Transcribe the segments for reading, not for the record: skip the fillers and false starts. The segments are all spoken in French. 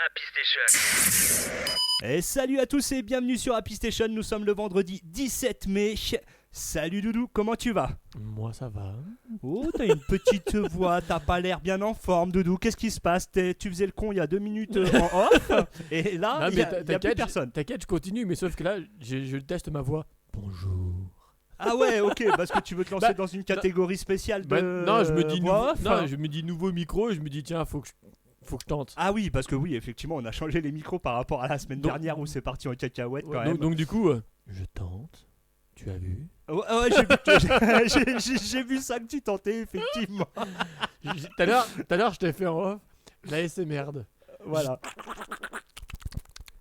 Happy Station. Et salut à tous et bienvenue sur Happy Station, nous sommes le vendredi 17 mai. Salut Doudou, comment tu vas? Moi ça va. Oh, t'as une petite voix, t'as pas l'air bien en forme Doudou, qu'est-ce qui se passe? Tu faisais le con il y a 2 minutes en off, et là, il y a plus personne. T'inquiète, je continue, mais sauf que là, je teste ma voix. Bonjour. Ah ouais, ok, parce que tu veux te lancer dans une catégorie spéciale de non, je me dis voix off. non, je me dis nouveau micro, et je me dis tiens, faut que je tente. Ah oui, parce que oui, effectivement, on a changé les micros par rapport à la semaine dernière où c'est parti en cacahuète quand même. Donc du coup, je tente. Tu as vu? Ouais, j'ai vu ça que tu tentais, effectivement. Tout à l'heure, je t'ai fait en off la SMR. Voilà.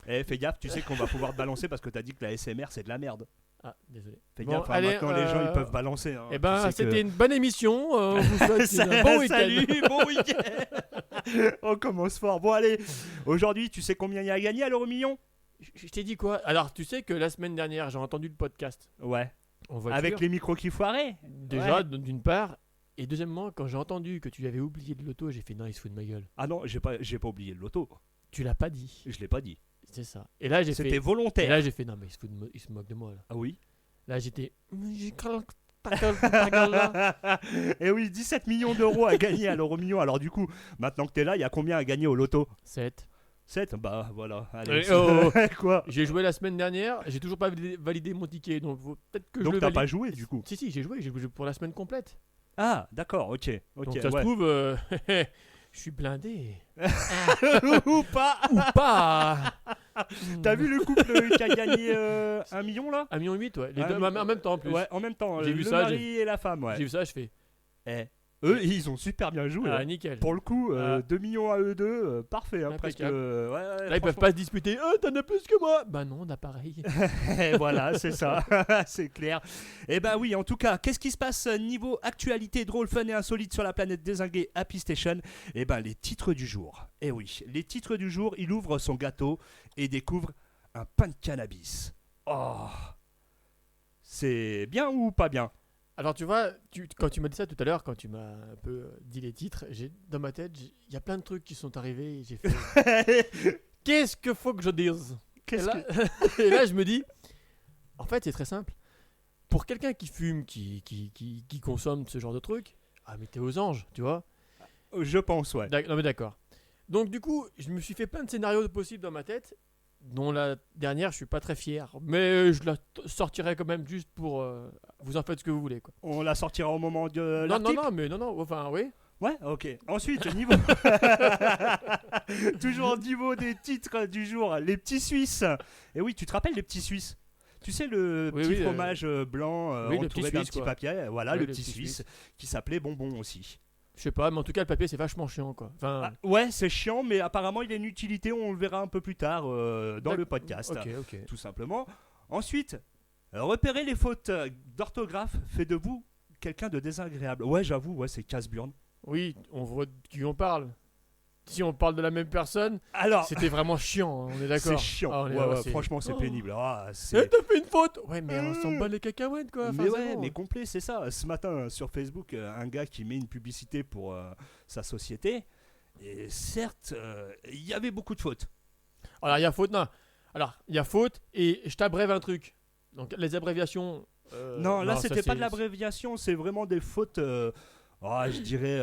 Eh, fais gaffe, tu sais qu'on va pouvoir te balancer parce que t'as dit que la SMR c'est de la merde. Ah, désolé. Fais Bon, gaffe, allez, maintenant les gens ils peuvent balancer. Hein. Eh ben, Tu sais c'était une bonne émission. On vous souhaite un bon week-end. Salut, bon week-end. On commence fort. Bon, allez, aujourd'hui, tu sais combien il y a à gagner à l'euro million? Je t'ai dit quoi? Alors, tu sais que la semaine dernière, j'ai entendu le podcast. Ouais. En voiture. Avec les micros qui foiraient. Déjà, Ouais. d'une part. Et deuxièmement, quand j'ai entendu que tu avais oublié de l'auto, j'ai fait non, il se fout de ma gueule. Ah non, j'ai pas oublié le loto. Tu l'as pas dit. Je l'ai pas dit. C'est ça. Et là, j'ai C'était fait. Et volontaire. là, j'ai fait non, mais il se moque de moi là. Ah oui. Là, j'étais. Ta gueule là. Et oui, 17 millions d'euros à gagner à l'euro million. Alors du coup, maintenant que t'es là, il y a combien à gagner au loto? 7. 7. Bah voilà. Allez. Quoi? J'ai joué la semaine dernière, j'ai toujours pas validé mon ticket, donc peut-être que je Donc le t'as valide. pas joué du coup? Si, j'ai joué pour la semaine complète. Ah, d'accord, ok. Donc ouais. ça se trouve, je suis blindé. Ou pas. Ou pas. T'as vu le couple qui a gagné 1 million là? 1,8 million, ouais. Les Ah, deux, en même temps en plus. Ouais, en même temps, J'ai le vu ça, mari et la femme, ouais. J'ai vu ça, je fais. Eux, ils ont super bien joué. Ah, hein. nickel. Pour le coup, Ah. 2 millions à eux deux, parfait, hein, presque. Impeccable. Ouais, Là, ils peuvent pas se disputer. T'en as plus que moi. Bah non, on a pareil. Voilà, c'est ça, c'est clair. Et bah oui, en tout cas, qu'est-ce qui se passe niveau actualité drôle, fun et insolite sur la planète dézinguée Happy Station? Et ben les titres du jour. Et oui, les titres du jour, il ouvre son gâteau et découvre un pain de cannabis. Oh, c'est bien ou pas bien? Alors tu vois, quand tu m'as dit ça tout à l'heure, quand tu m'as un peu dit les titres, dans ma tête, il y a plein de trucs qui sont arrivés et j'ai fait qu'est-ce que faut que je dise? Et là, je me dis, en fait c'est très simple. Pour quelqu'un qui fume, qui consomme ce genre de trucs, ah mais t'es aux anges, tu vois? Je pense, ouais. Non mais d'accord. Donc du coup, je me suis fait plein de scénarios possibles dans ma tête, dont la dernière je suis pas très fier, mais je la sortirai quand même juste pour vous en faites ce que vous voulez quoi. On la sortira au moment de Non l'article. non, enfin oui. Ouais, ok. Ensuite, niveau... toujours au niveau des titres du jour, les petits Suisses. Et oui, tu te rappelles les petits Suisses? Tu sais, le Oui, petit oui, fromage blanc oui, le entouré petit d'un Suisse, petit quoi. papier. Voilà, Oui, le le petit petit Suisse, qui s'appelait Bonbon aussi. Je sais pas, mais en tout cas le papier c'est vachement chiant quoi. Enfin, Ah, ouais, c'est chiant, mais apparemment il a une utilité, on le verra un peu plus tard dans le podcast. Ok. Tout simplement. Ensuite, repérer les fautes d'orthographe fait de vous quelqu'un de désagréable. Ouais, j'avoue, ouais, c'est casse-burne. Oui, on voit de qui on parle. Si on parle de la même personne, Alors, c'était vraiment chiant, hein, on est c'est d'accord. chiant. Ah, on est- Ouais, c'est- franchement, c'est Oh. pénible. Ah, Eh, c'est... t'as fait une faute. Ouais, mais on s'en bat les cacahuètes quoi. Enfin, Mais c'est ouais, bon. mais complet, c'est ça. Ce matin, sur Facebook, un gars qui met une publicité pour sa société. Et certes, il y avait beaucoup de fautes. Alors il y a faute, non. Alors il y a faute et je t'abrève un truc. Donc les abréviations. Non, là, ça, c'était pas de l'abréviation, c'est vraiment des fautes, je dirais,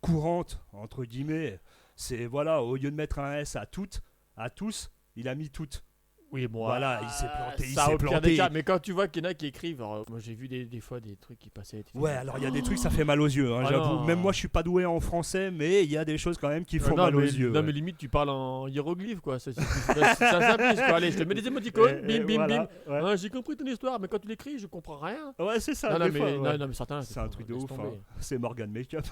courantes, entre guillemets. C'est, voilà, au lieu de mettre un S à toutes, à tous, il a mis toutes. Oui, bon. Voilà, il s'est planté, il ça, s'est au pire planté. des cas, mais quand tu vois qu'il y en a qui écrivent, alors, moi j'ai vu des fois des trucs qui passaient. tu fais, Ouais, alors il y a des trucs, ça fait mal aux yeux, hein, Ah j'avoue. non. Même moi, je suis pas doué en français, mais il y a des choses quand même qui font non, mal aux mais, yeux. non, ouais. mais limite tu parles en hiéroglyphe quoi. Ça simpliste quoi. Allez, je te mets des émoticônes, bim bim voilà, bim. ouais. Hein, j'ai compris ton histoire, mais quand tu l'écris, je comprends rien. Ouais, c'est ça, Non, des fois, ouais. non, mais certains. C'est un truc de laisse ouf, tomber. hein. C'est Morgan Makeup.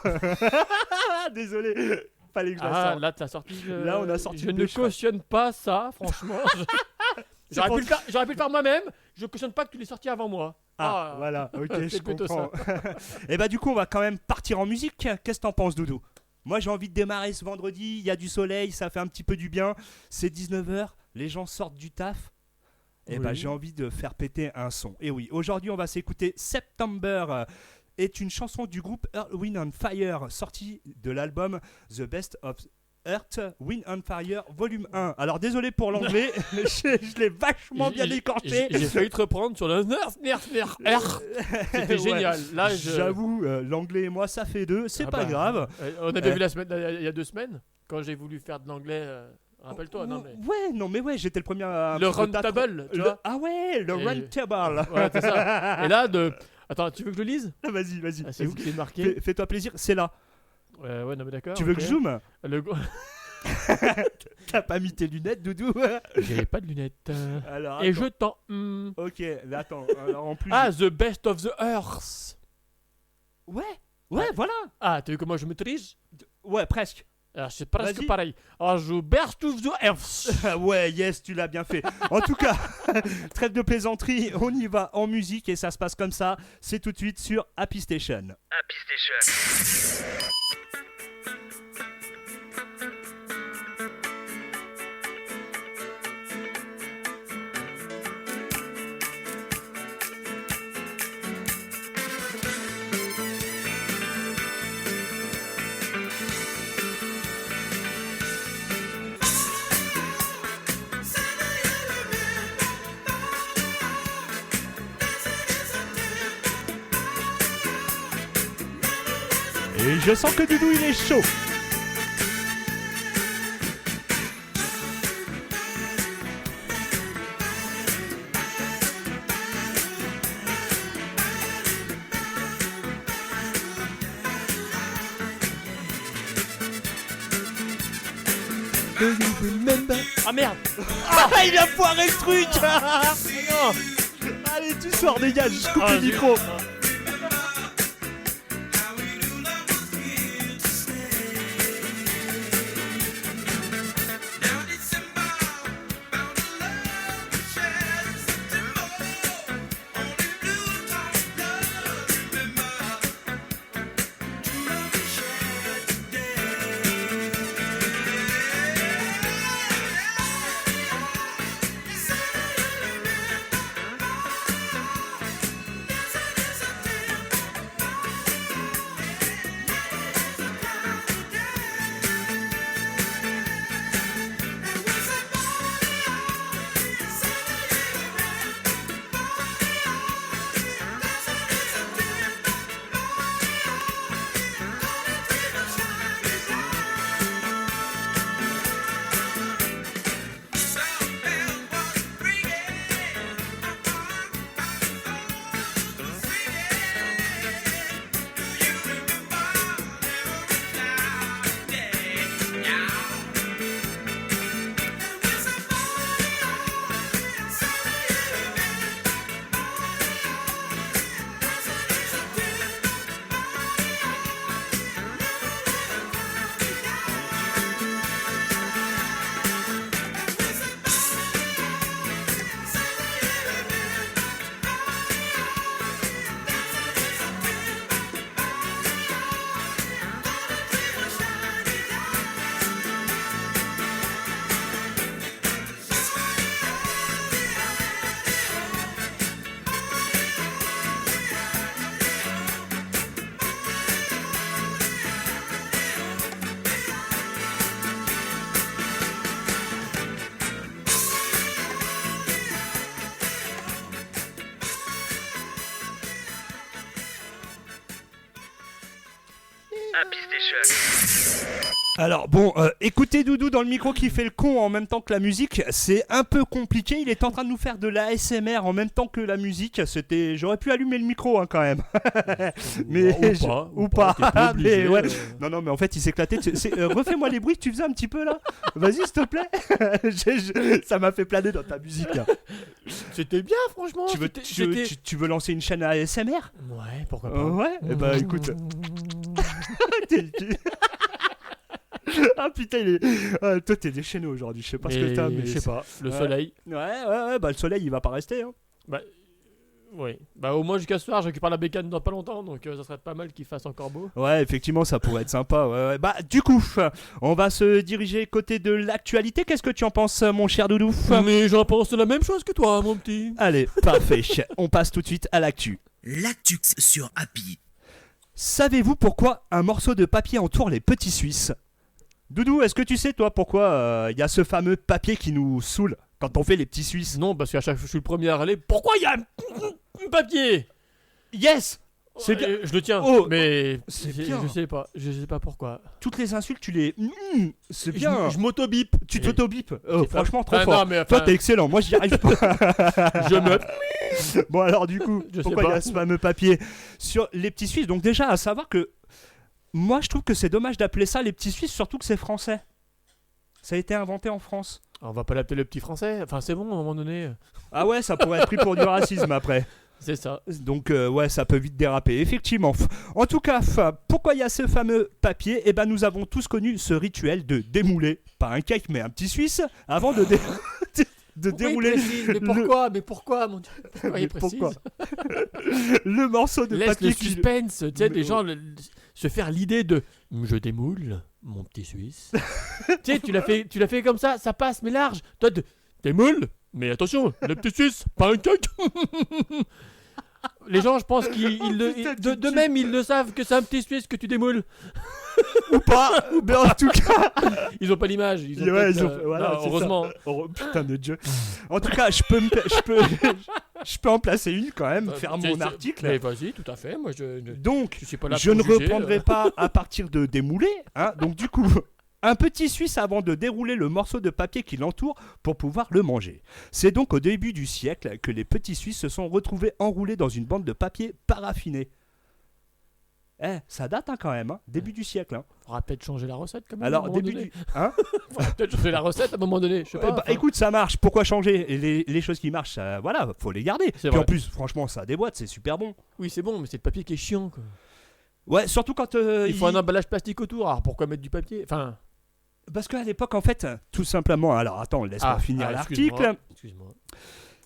Désolé, fallait que je la Ah, sorte. là t'as sorti. Là, on a sorti Je le ne déchet. cautionne pas ça, franchement. J'aurais pu le faire moi-même. Je cautionne pas que tu l'aies sorti avant moi. Ah, voilà, ok, c'est je plutôt comprends. Et bah du coup, on va quand même partir en musique. Qu'est-ce que t'en penses, Doudou? Moi, j'ai envie de démarrer ce vendredi. Il y a du soleil, ça fait un petit peu du bien. C'est 19h, les gens sortent du taf. Et bah Oui. j'ai envie de faire péter un son. Et oui, aujourd'hui, on va s'écouter September. Est une chanson du groupe Earth, Wind and Fire, sortie de l'album The Best of Earth, Wind and Fire, volume 1. Alors désolé pour l'anglais, je l'ai vachement bien écorché. J'ai failli te reprendre sur le nerf. C'était génial. Là, J'avoue, l'anglais et moi, ça fait 2, c'est pas grave. On avait vu il y a 2 semaines, quand j'ai voulu faire de l'anglais. Rappelle-toi, non mais. Ouais, j'étais le premier à. Le round table, tu vois. Ah ouais, le round table. Ouais, c'est ça. Et là, Attends, tu veux que je le lise ? Vas-y. Ah, c'est vous qui l'avez marqué. Fais-toi plaisir, c'est là. Ouais, non mais d'accord. Tu veux que je zoome ? T'as pas mis tes lunettes, Doudou ? J'ai pas de lunettes. Alors, et je t'en. Ok, mais attends. Alors en plus. Ah, The Best of the Earth. Ouais, voilà. Ah, t'as vu comment je maîtrise ? Ouais, presque. Alors, c'est presque Vas-y. pareil. Ah, The Best of the Earth. Ouais, yes, tu l'as bien fait. En tout cas, trêve de plaisanterie, on y va en musique et ça se passe comme ça. C'est tout de suite sur Happy Station. Happy Station. Et je sens que Doudou il est chaud. Ah merde. Ah, il a foiré le truc. Non. Allez, tu sors, dégage, je coupe le micro. Happy Station. Alors bon, écoutez Doudou dans le micro qui fait le con en même temps que la musique, c'est un peu compliqué. Il est en train de nous faire de l'ASMR en même temps que la musique. J'aurais pu allumer le micro hein, quand même. Mais ou pas. Mais ouais. Non, mais en fait il s'éclatait. Refais-moi les bruits que tu faisais un petit peu là. Vas-y s'il te plaît. Ça m'a fait planer dans ta musique. Là. C'était bien franchement. Tu veux lancer une chaîne ASMR ? Ouais, pourquoi pas. Ouais. Et bah écoute. Ah putain, toi t'es déchaîné aujourd'hui, je sais pas ce que t'as, mais je sais pas, le soleil. Ouais, bah le soleil il va pas rester. Hein. Oui, bah au moins jusqu'à ce soir, je récupère la bécane dans pas longtemps, donc ça serait pas mal qu'il fasse encore beau. Ouais, effectivement, ça pourrait être sympa. Ouais. Bah du coup, on va se diriger côté de l'actualité. Qu'est-ce que tu en penses, mon cher Doudou ? Mais j'en pense la même chose que toi, mon petit. Allez, parfait. On passe tout de suite à l'actu. L'actu sur Happy. Savez-vous pourquoi un morceau de papier entoure les petits Suisses ? Doudou, est-ce que tu sais, toi, pourquoi il y a ce fameux papier qui nous saoule quand on fait les petits Suisses? Non, parce qu'à chaque fois, je suis le premier à râler. Pourquoi il y a un papier? Yes! C'est bien. Je le tiens, Oh, mais c'est je bien. je sais pas pourquoi. Toutes les insultes, tu les. C'est bien. Je m'auto-bip. Tu t'auto-bipes. Oh, franchement, trop Enfin, fort. non, mais Toi, enfin, t'es excellent. Moi, j'y arrive pas. je me. Bon, alors, du coup, Je sais pourquoi il y pas. a ce fameux papier sur les petits Suisses? Donc, déjà, à savoir que. Moi, je trouve que c'est dommage d'appeler ça les petits Suisses, surtout que c'est français. Ça a été inventé en France. On va pas l'appeler le petit français. Enfin, c'est bon à un moment donné. Ah ouais, ça pourrait être pris pour du racisme après. C'est ça. Donc ouais, ça peut vite déraper, effectivement. En tout cas, pourquoi il y a ce fameux papier? Eh ben, nous avons tous connu ce rituel de démouler, pas un cake, mais un petit Suisse, avant de, de dérouler Mais pourquoi Mais pourquoi, mon Dieu? Pourquoi il Mais précise? pourquoi le morceau de Laisse papier le qui... suspense, tu sais, Mais des gens se faire l'idée de je démoule mon petit Suisse. Tu sais, tu l'as fait comme ça passe mais large. Toi, démoule, mais attention, le petit Suisse, pas un cake. Les gens, je pense de même, ils le savent que c'est un petit Suisse que tu démoules. ou pas, mais en tout cas... Ils ont pas l'image. Ils ont Ouais, peut-être, ils ont- voilà, non, c'est ça. heureusement. Oh, putain de Dieu. En tout cas, je peux en placer une quand même, faire mon article. Mais vas-y, tout à fait. Moi, Donc, je suis pas là je pour ne juger, reprendrai pas à partir de démouler. Hein. Donc du coup, un petit Suisse avant de dérouler le morceau de papier qui l'entoure pour pouvoir le manger. C'est donc au début du siècle que les petits Suisses se sont retrouvés enroulés dans une bande de papier paraffiné. Ça date hein, quand même, hein. Début du siècle. Hein. Faudra peut-être changer la recette quand même. à un Alors, moment début donné. du... Hein Faudra peut-être changer la recette à un moment donné. Je sais pas. Bah, enfin. écoute, ça marche, pourquoi changer? Les choses qui marchent, voilà, faut les garder. C'est Puis en vrai. plus, franchement, ça déboîte, c'est super bon. Oui, c'est bon, mais c'est le papier qui est chiant. Quoi. Ouais, surtout quand... Il faut un emballage plastique autour. Alors pourquoi mettre du papier? Enfin. Parce qu'à l'époque, en fait, tout simplement... Alors attends, laisse-moi finir l'article. Excuse-moi.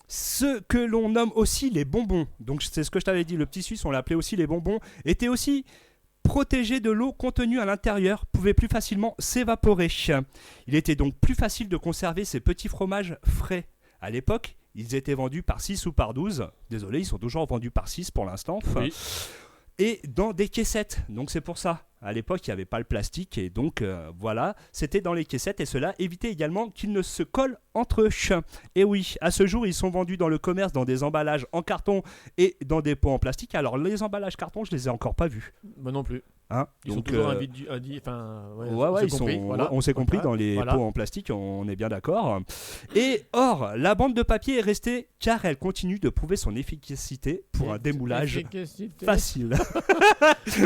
Ce que l'on nomme aussi les bonbons, donc c'est ce que je t'avais dit, le petit Suisse, on l'appelait aussi les bonbons, étaient aussi protégés de l'eau contenue à l'intérieur, pouvaient plus facilement s'évaporer. Il était donc plus facile de conserver ces petits fromages frais. À l'époque, ils étaient vendus par 6 ou par 12. Désolé, ils sont toujours vendus par 6 pour l'instant. Oui. Et dans des caissettes, donc c'est pour ça. À l'époque, il n'y avait pas le plastique et donc voilà, c'était dans les caissettes et cela évitait également qu'ils ne se collent entre eux. Et oui, à ce jour, ils sont vendus dans le commerce dans des emballages en carton et dans des pots en plastique. Alors les emballages carton, je les ai encore pas vus. Moi non plus. Hein. Ils Donc, sont toujours enfin, ils sont, voilà. on s'est compris Voilà. dans les Voilà. pots en plastique, on est bien d'accord. Et or, la bande de papier est restée car elle continue de prouver son efficacité pour un démoulage Efficacité. facile.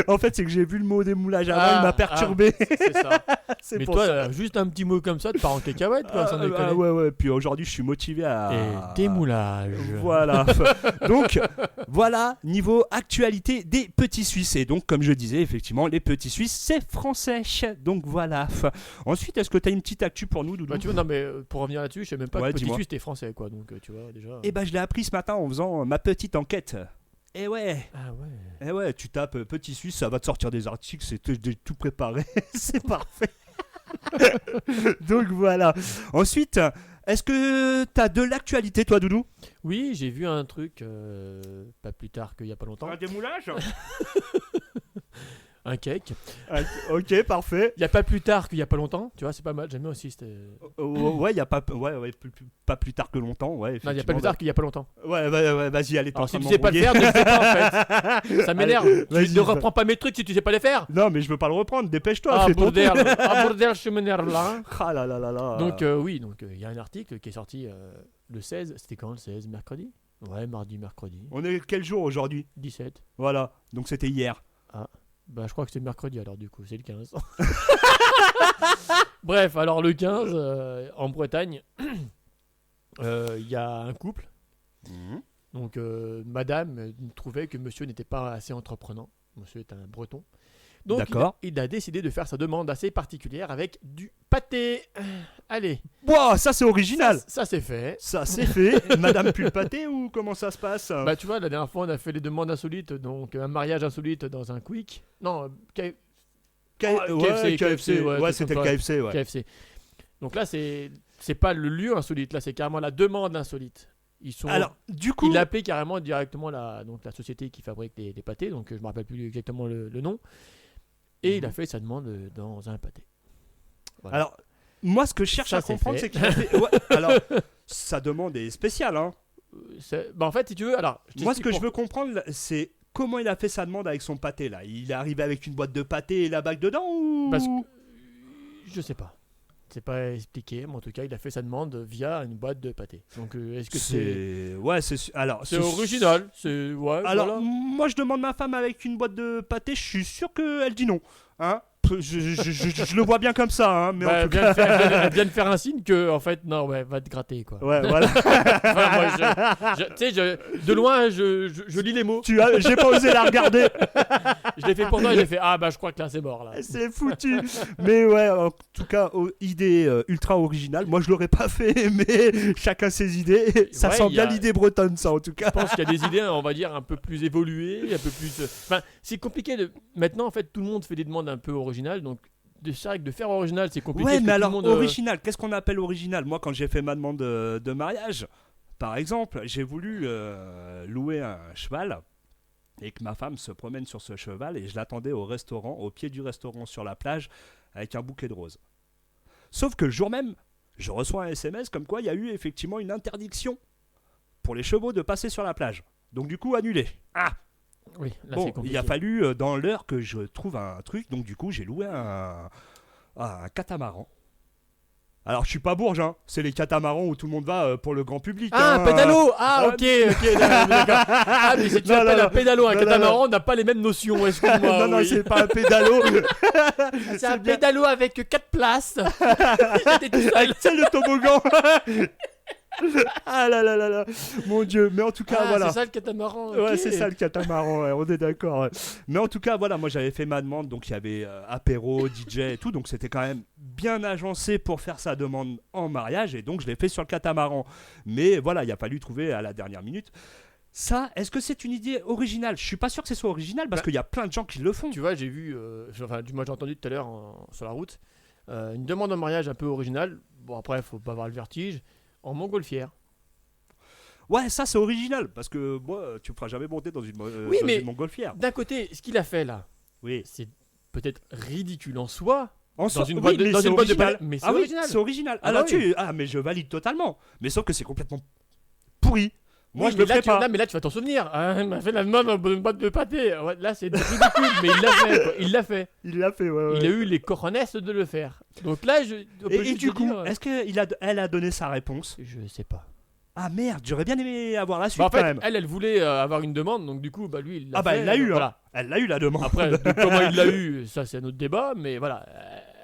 En fait, c'est que j'ai vu le mot démoulage avant, il m'a perturbé. C'est ça. C'est Mais pour toi, ça. juste un petit mot comme ça, tu pars en cacahuète, quoi, sans déconner. Ouais. Puis aujourd'hui, je suis motivé à. Et démoulage. Voilà. Donc, voilà, niveau actualité des petits Suisses. Et donc, comme je disais, effectivement, les petits Suisses, c'est français. Donc voilà. Ensuite, est-ce que tu as une petite actu pour nous, Doudou? Bah, tu vois, non, mais pour revenir là-dessus, je sais même pas Ouais, que Petit dis-moi. Suisse était français, quoi. Donc, tu vois, déjà. Eh ben, je l'ai appris ce matin en faisant ma petite enquête. Eh ouais. Ah ouais. Eh ouais, tu tapes Petit Suisse, ça va te sortir des articles, c'est tout préparé, c'est parfait. Donc voilà. Ensuite, est-ce que t'as de l'actualité, toi, Doudou? Oui, j'ai vu un truc pas plus tard qu'il y a pas longtemps. démoulage? Un cake. Ok, parfait. Il y a pas plus tard qu'il y a pas longtemps. Tu vois, c'est pas mal. J'aime bien aussi. Ouais, il y a pas, pas plus tard que longtemps, ouais. Non, il y a pas plus tard qu'il y a pas longtemps. Ouais, vas-y, allez. Alors si tu sais pas le faire, ne le fais pas en fait. Ça m'énerve. Allez, Tu vas-y, ne reprends pas mes trucs si tu sais pas les faire. Non, mais je veux pas le reprendre. Dépêche-toi. Ah fais ton bordel, truc. ah bordel, je m'énerve là. Hein. Ah là là là là. Donc oui, donc il y a un article qui est sorti le 16. C'était quand le 16? Mercredi? Ouais, mardi, mercredi. On est quel jour aujourd'hui? 17. Voilà. Donc c'était hier. Bah je crois que c'est mercredi alors du coup, c'est le 15. Bref, alors le 15, en Bretagne, il y a un couple. Donc madame trouvait que monsieur n'était pas assez entreprenant. Monsieur est un breton. Donc D'accord. il a décidé de faire sa demande assez particulière avec du pâté. Allez, Wow, ça c'est original. ça c'est fait. Ça c'est fait. Madame Pulpaté ou comment ça se passe? Bah tu vois, la dernière fois on a fait les demandes insolites, donc un mariage insolite dans un quick. Non, KFC, Ouais, c'était le KFC, ouais. KFC. Donc là c'est pas le lieu insolite, là c'est carrément la demande insolite. Alors, du coup, Il appelait carrément directement la société qui fabrique les pâtés, donc je me rappelle plus exactement le nom. Et il a fait sa demande dans un pâté. Voilà. Alors, moi, ce que je cherche Ça, à c'est comprendre, fait. c'est qu'il a fait. Ouais, alors, sa demande est spéciale. Hein. Bah, en fait, si tu veux, alors. Moi, ce que je veux comprendre, c'est comment il a fait sa demande avec son pâté là. Il est arrivé avec une boîte de pâté et la bague dedans ou Parce que je sais pas. C'est pas expliqué, mais en tout cas, il a fait sa demande via une boîte de pâté. Donc, est-ce que c'est. Ouais, c'est alors. C'est original. C'est. Ouais, Alors, voilà. moi, je demande ma femme avec une boîte de pâté. Je suis sûr qu'elle dit non. Hein, je le vois bien comme ça. Hein, mais Bah, en tout cas. elle vient de faire un signe que, en fait, non, ouais, va te gratter, quoi. Ouais, voilà. Enfin, moi, tu sais, de loin, je lis les mots. J'ai pas osé la regarder. Je l'ai fait pour toi et j'ai fait ah bah je crois que là c'est mort là. C'est foutu. Mais ouais, en tout cas, idée ultra originale. Moi, je l'aurais pas fait, mais chacun ses idées. Ça Ouais, sent il y bien a- l'idée bretonne, ça, en tout cas. Je pense qu'il y a des idées, on va dire, un peu plus évoluées, un peu plus. Enfin, c'est compliqué. Maintenant, en fait, tout le monde fait des demandes un peu originales, donc c'est vrai que de faire original, c'est compliqué. Ouais, parce que mais tout le alors, monde, original, qu'est-ce qu'on appelle original? Moi, quand j'ai fait ma demande de mariage, par exemple, j'ai voulu louer un cheval et que ma femme se promène sur ce cheval et je l'attendais au restaurant, au pied du restaurant sur la plage, avec un bouquet de roses. Sauf que le jour même, je reçois un SMS comme quoi il y a eu effectivement une interdiction pour les chevaux de passer sur la plage. Donc du coup, annulé. Ah, Oui, là c'est bon, compliqué. il a fallu dans l'heure que je trouve un truc, donc du coup j'ai loué un catamaran. Alors je suis pas bourge, hein. C'est les catamarans où tout le monde va pour le grand public. Ah, hein. un pédalo. Ah, ok, d'accord. Ah, mais si tu Non, appelles non, un pédalo un non, non, catamaran, on n'a pas les mêmes notions, excuse-moi. non, non, oui. c'est pas un pédalo. C'est un bien. pédalo avec 4 places. J'étais tout seul. C'est le toboggan. Ah là là là là. Mon Dieu. Mais en tout cas, Ah, voilà. c'est ça le catamaran. Ouais, ok. c'est ça le catamaran, ouais, on est d'accord. Ouais. Mais en tout cas, voilà, moi j'avais fait ma demande, donc il y avait apéro, DJ et tout, donc c'était quand même bien agencé pour faire sa demande en mariage, et donc je l'ai fait sur le catamaran. Mais voilà, il a fallu trouver à la dernière minute. Ça, est-ce que c'est une idée originale? Je suis pas sûr que ce soit original parce Bah, qu'il y a plein de gens qui le font. Tu vois, j'ai vu, enfin, moi j'ai entendu tout à l'heure sur la route, une demande en mariage un peu originale. Bon, après, faut pas avoir le vertige. En montgolfière. Ouais, ça c'est original parce que moi, tu me feras jamais monter dans une, Oui, dans mais- une montgolfière. D'un côté, ce qu'il a fait là, Oui. c'est peut-être ridicule en soi. En soi- une oui, boîte de- mais dans c'est une boîte de original. palais. Mais c'est Ah oui, original. c'est original. Ah Ah, bah là-dessus, mais je valide totalement. Mais sauf que c'est complètement pourri. Moi, Oui, je mais le là, ferai pas. là, mais là, tu vas t'en souvenir. Ah, il m'a fait la demande dans une boîte de pâté. Ouais, là, c'est ridicule, mais il l'a fait. Quoi. Il l'a fait. Il l'a fait, ouais. Il a eu les cojones de le faire. Donc là, on peut Et juste du te coup, dire, est-ce qu'elle a donné sa réponse? je sais pas. Ah merde, j'aurais bien aimé avoir la suite Bah, en quand fait, même. elle voulait avoir une demande, donc du coup, bah lui, il l'a Ah bah fait, elle l'a eu, donc, hein. voilà. Elle l'a eu la demande. Après, comment il l'a eu, ça c'est un autre débat, mais voilà,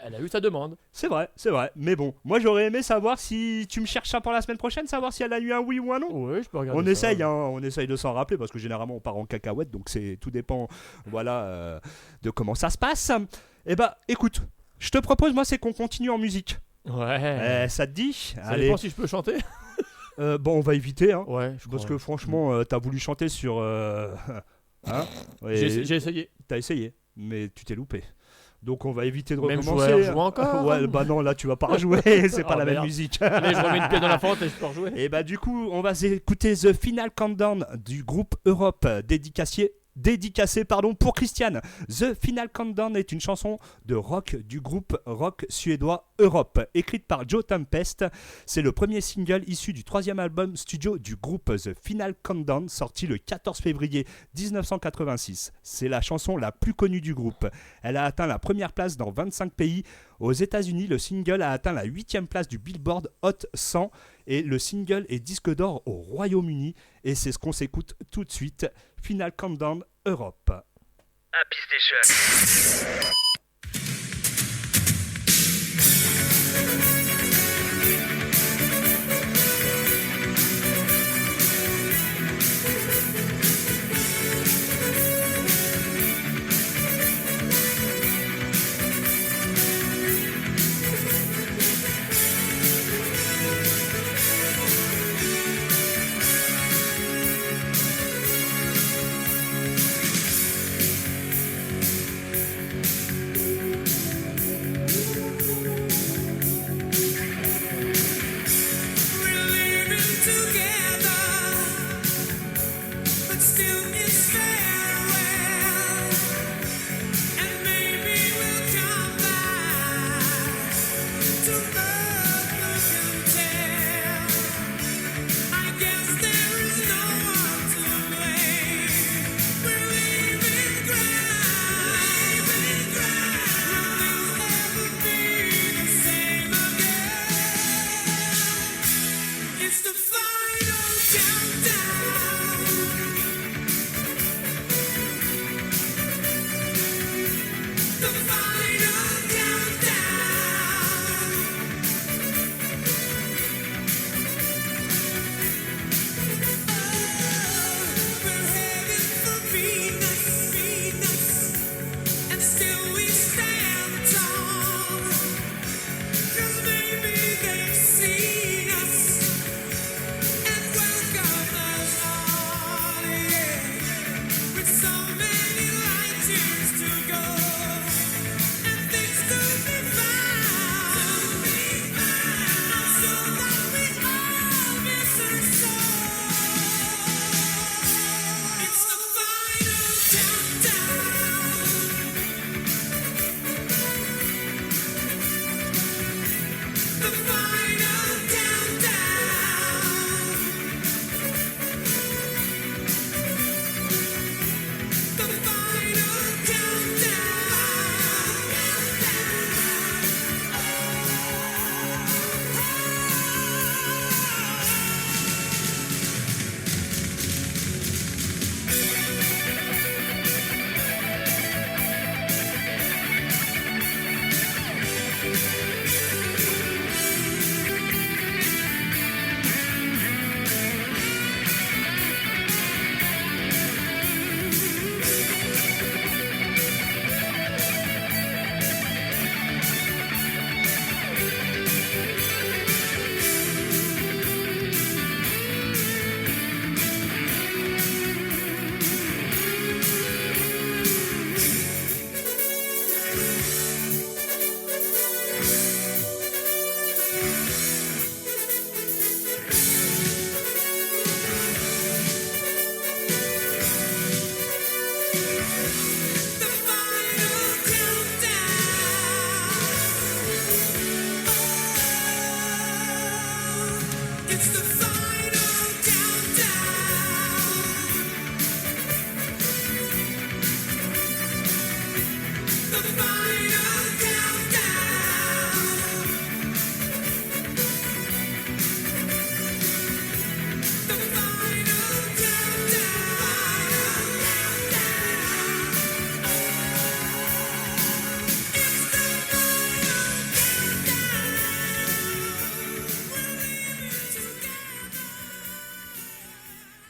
elle a eu sa demande. C'est vrai, c'est vrai. Mais bon, moi j'aurais aimé savoir si tu me cherches ça pour la semaine prochaine, savoir si elle a eu un oui ou un non. Ouais, je peux regarder On ça. essaye, hein, on essaye de s'en rappeler parce que généralement on part en cacahuète, donc tout dépend, voilà, de comment ça se passe. Et bah, écoute, je te propose, moi, c'est qu'on continue en musique. Ouais. Ça te dit? Ça Allez. dépend si je peux chanter. Bon, on va éviter, hein, Ouais, je parce crois. que franchement, t'as voulu chanter sur, hein, J'ai essayé. T'as essayé, mais tu t'es loupé. Donc on va éviter de Même recommencer. joueur joue encore. Ouais, bah non, là tu vas pas rejouer, c'est pas Oh, la même merde. musique. Allez, je remets une pièce dans la fente et je peux rejouer. Et bah du coup, on va écouter The Final Countdown du groupe Europe, dédicacé pour Christiane. The Final Countdown est une chanson de rock du groupe rock suédois Europe, écrite par Joe Tempest. C'est le premier single issu du 3e album studio du groupe The Final Countdown, sorti le 14 février 1986. C'est la chanson la plus connue du groupe. Elle a atteint la première place dans 25 pays. Aux États-Unis, le single a atteint la 8e place du Billboard Hot 100 et le single est disque d'or au Royaume-Uni. Et c'est ce qu'on s'écoute tout de suite. Final Countdown Europe. Happy Station.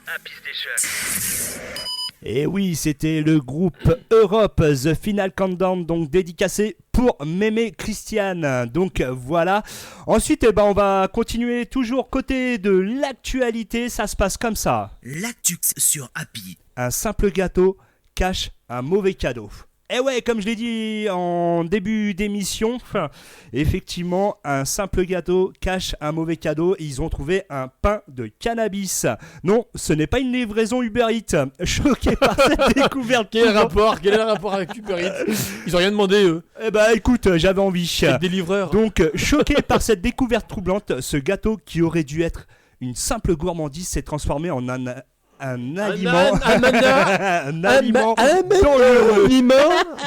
Happy Station. Et oui, c'était le groupe Europe, The Final Countdown, donc dédicacé pour Mémé Christiane. Donc voilà. Ensuite, on va continuer toujours côté de l'actualité. Ça se passe comme ça. L'actu sur Happy. Un simple gâteau cache un mauvais cadeau. Et ouais, comme je l'ai dit en début d'émission, effectivement, un simple gâteau cache un mauvais cadeau. Ils ont trouvé un pain de cannabis. Non, ce n'est pas une livraison Uber Eats. Choqué par cette découverte. Quel est le rapport avec Uber Eats? Ils ont rien demandé, eux. Eh ben, écoute, j'avais envie. C'est des livreurs. Donc, choqué par cette découverte troublante, ce gâteau qui aurait dû être une simple gourmandise s'est transformé en un aliment. Un aliment Aliment.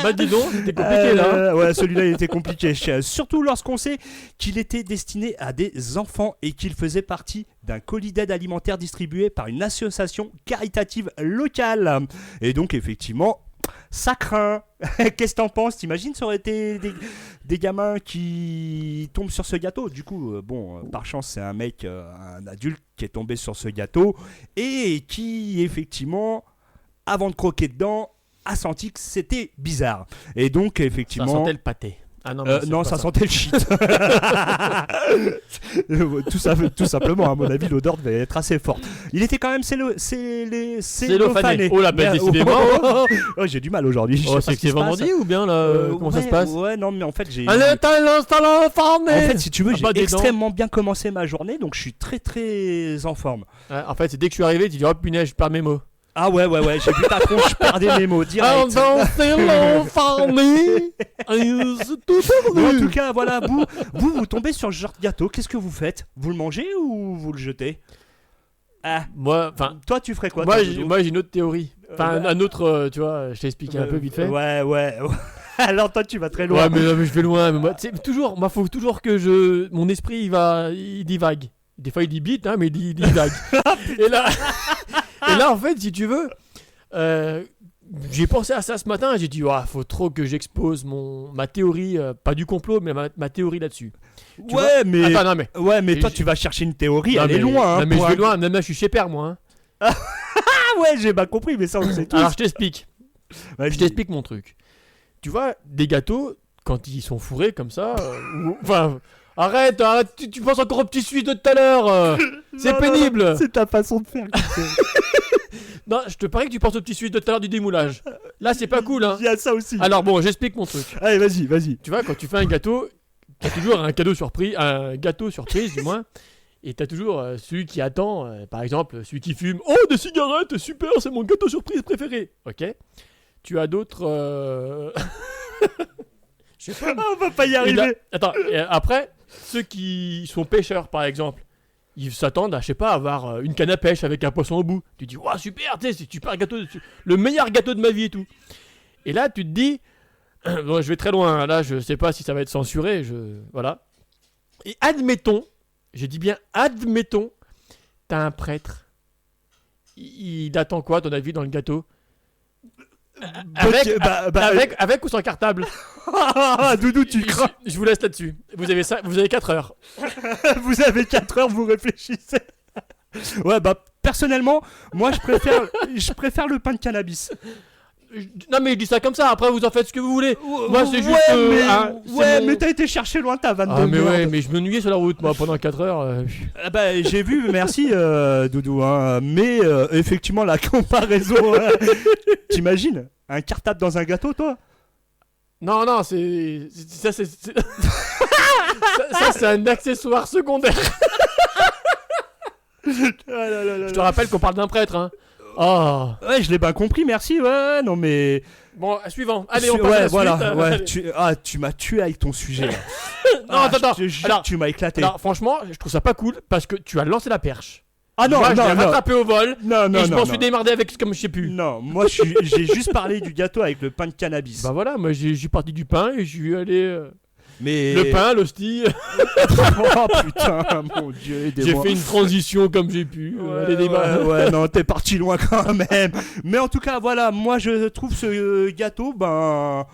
Bah dis donc, c'était compliqué là. Ouais, celui-là il était compliqué. Surtout lorsqu'on sait qu'il était destiné à des enfants et qu'il faisait partie d'un colis d'aide alimentaire distribué par une association caritative locale. Et donc effectivement, ça craint. Qu'est-ce que t'en penses? T'imagines, ça aurait été des gamins qui tombent sur ce gâteau. Du coup, par chance, c'est un mec, un adulte qui est tombé sur ce gâteau et qui, effectivement, avant de croquer dedans, a senti que c'était bizarre. Et donc, effectivement... Ça sentait le pâté. Ah non, non, ça sentait le shit. tout simplement, à mon avis, l'odeur devait être assez forte. Il était quand même cellophané. Oh la belle, décidément. Oh, j'ai du mal aujourd'hui. Oh, c'est que c'est vendredi ou bien là comment ça se passe? Ouais, non, mais en fait, j'ai. En fait, si tu veux, j'ai extrêmement bien commencé ma journée, donc je suis très très en forme. En fait, c'est dès que je suis arrivé, tu dis oh punaise, je perds mes mots. Ah ouais, j'ai vu ta tronche, je perdais mes mots direct. En tout cas, voilà, vous tombez sur ce genre de gâteau, qu'est-ce que vous faites? Vous le mangez ou vous le jetez? Moi, toi, tu ferais quoi? Moi, j'ai une autre théorie. Enfin, un autre, tu vois, je t'ai expliqué un peu vite fait. Ouais. Alors toi, tu vas très loin. Ouais, mais je vais loin. Mais moi, toujours, faut toujours que mon esprit, il divague. Des fois, il dit bite, hein, mais il divague. Et là, en fait, si tu veux, j'ai pensé à ça ce matin. J'ai dit, faut trop que j'expose ma théorie, pas du complot, mais ma théorie là-dessus. Mais Attends, toi, tu vas chercher une théorie, elle est loin. Non, mais je vais loin. Même là, je suis chez père, moi. Ah ouais, j'ai pas compris, mais ça, on sait tous. Alors, je t'explique. Vas-y. Je t'explique mon truc. Tu vois, des gâteaux, quand ils sont fourrés comme ça, arrête, tu penses encore au petit suisse de tout à l'heure. C'est pénible. Non, c'est ta façon de faire. Non, je te parie que tu penses au petit suisse de tout à l'heure du démoulage. Là, c'est pas cool, hein. Il y a ça aussi. Alors bon, j'explique mon truc. Allez, vas-y. Tu vois, quand tu fais un gâteau, t'as toujours un gâteau surprise du moins. Et t'as toujours celui qui attend, par exemple, celui qui fume. Oh, des cigarettes, super, c'est mon gâteau surprise préféré. Ok. Tu as d'autres... Je sais pas. On va pas y arriver. Attends, après, ceux qui sont pêcheurs, par exemple, ils s'attendent à, je sais pas, avoir une canne à pêche avec un poisson au bout. Tu te dis, wow, super, tu sais, c'est super gâteau, le meilleur gâteau de ma vie et tout. Et là, tu te dis, bon, je vais très loin, là, je sais pas si ça va être censuré, voilà. Et admettons, je dis bien admettons, t'as un prêtre. Il attend quoi, à ton avis, dans le gâteau? Avec ou sans cartable? Doudou, tu crains. Je vous laisse là-dessus. Vous avez 4 heures. Vous avez 4 heures, vous réfléchissez. Ouais, personnellement, moi je préfère le pain de cannabis. Non, mais je dis ça comme ça, après vous en faites ce que vous voulez. Moi, c'est juste. Mais t'as été chercher loin ta vanne de mais merde. ouais, mais je m'ennuyais sur la route, moi, pendant 4 heures. J'ai vu, merci Doudou. Mais effectivement, la comparaison. T'imagines un cartable dans un gâteau, toi? Non, ça, c'est. Ça, c'est un accessoire secondaire. Je te rappelle qu'on parle d'un prêtre, hein. Oh. Ouais, je l'ai bien compris, merci. Ouais, non mais Bon, suivant. Allez, on passe à Ouais, la voilà. suite. Ouais, tu m'as tué avec ton sujet. Là. Non, attends. Je te jure, Alors, tu m'as éclaté. alors, franchement, je trouve ça pas cool parce que tu as lancé la perche. Ah non, Moi, je non, l'ai non. rattrapé au vol Non, non, et je non, m'en non. suis démerdé avec comme je sais plus. Non, moi j'ai juste parlé du gâteau avec le pain de cannabis. Bah voilà, moi je suis parti du pain et je suis allé. Mais Le pain, l'hostie. oh putain, mon dieu, J'ai aidez-moi. fait une transition comme j'ai pu. Allez, démarre. ouais, non, t'es parti loin quand même. Mais en tout cas, voilà, moi je trouve ce gâteau, ben,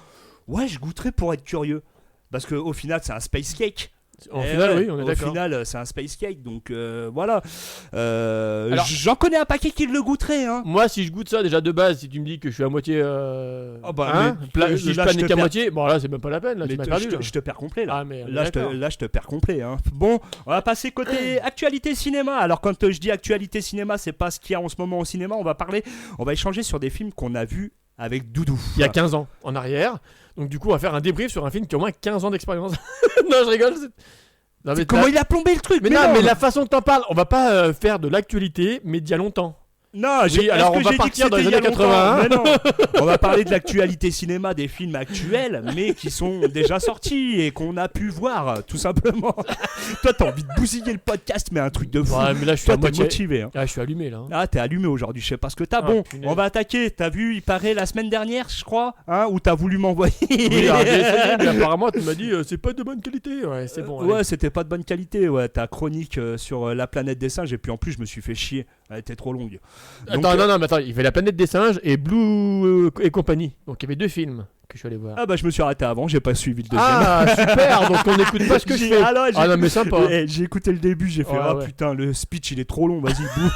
ouais, je goûterais pour être curieux. Parce qu'au final, c'est un space cake. En Eh final, ouais, oui, on est au d'accord. final, c'est un space cake, donc voilà. Alors- J'en connais un paquet qui le goûterait, hein. Moi, si je goûte ça, déjà de base, si tu me dis que je suis à moitié. Oh bah, hein, mais si je là, plane je te qu'à perds. moitié, bon là, c'est même pas la peine, là, Mais tu m'as te- perdu. là. je te perds complet là. Ah, mais on est Là d'accord. je te perds complet. Hein. Bon, on va passer côté actualité cinéma. Alors, quand je dis actualité cinéma, c'est pas ce qu'il y a en ce moment au cinéma. On va échanger sur des films qu'on a vus avec Doudou. Il y a 15 ans en arrière. Donc, du coup, on va faire un débrief sur un film qui a au moins 15 ans d'expérience. Non, je rigole. Non, mais Comment il a plombé le truc? mais non, mais la façon que t'en parles, on va pas faire de l'actualité, mais d'il y a longtemps. Non, Oui, alors on va partir dans les années 80. Mais non, on va parler de l'actualité cinéma des films actuels, mais qui sont déjà sortis et qu'on a pu voir, tout simplement. Toi, t'as envie de bousiller le podcast, mais un truc de fou. Ouais, mais là, je suis Toi, à t'es moitié. motivé. Hein. Ah, je suis allumé là. Ah, t'es allumé aujourd'hui, je sais pas ce que t'as. Ah, Bon, punaise. on va attaquer. T'as vu, il paraît la semaine dernière, je crois, hein, où t'as voulu m'envoyer. Oui, alors, j'ai essayé, mais apparemment, tu m'as dit c'est pas de bonne qualité. Ouais, c'est bon. allez. Ouais, c'était pas de bonne qualité. Ouais, ta chronique sur la planète des singes, et puis en plus, je me suis fait chier. Elle était trop longue. Donc, Attends, non, mais attends, il fait La planète des singes et Blue et compagnie. Donc, il y avait deux films que je suis allé voir. Ah bah, je me suis arrêté avant, j'ai pas suivi le deuxième. Ah, super. Donc, on n'écoute pas ce que je fais. Alors, Ah non, mais sympa. J'ai écouté le début, j'ai fait Ouais, ah ouais. putain, le speech il est trop long, vas-y, bouh.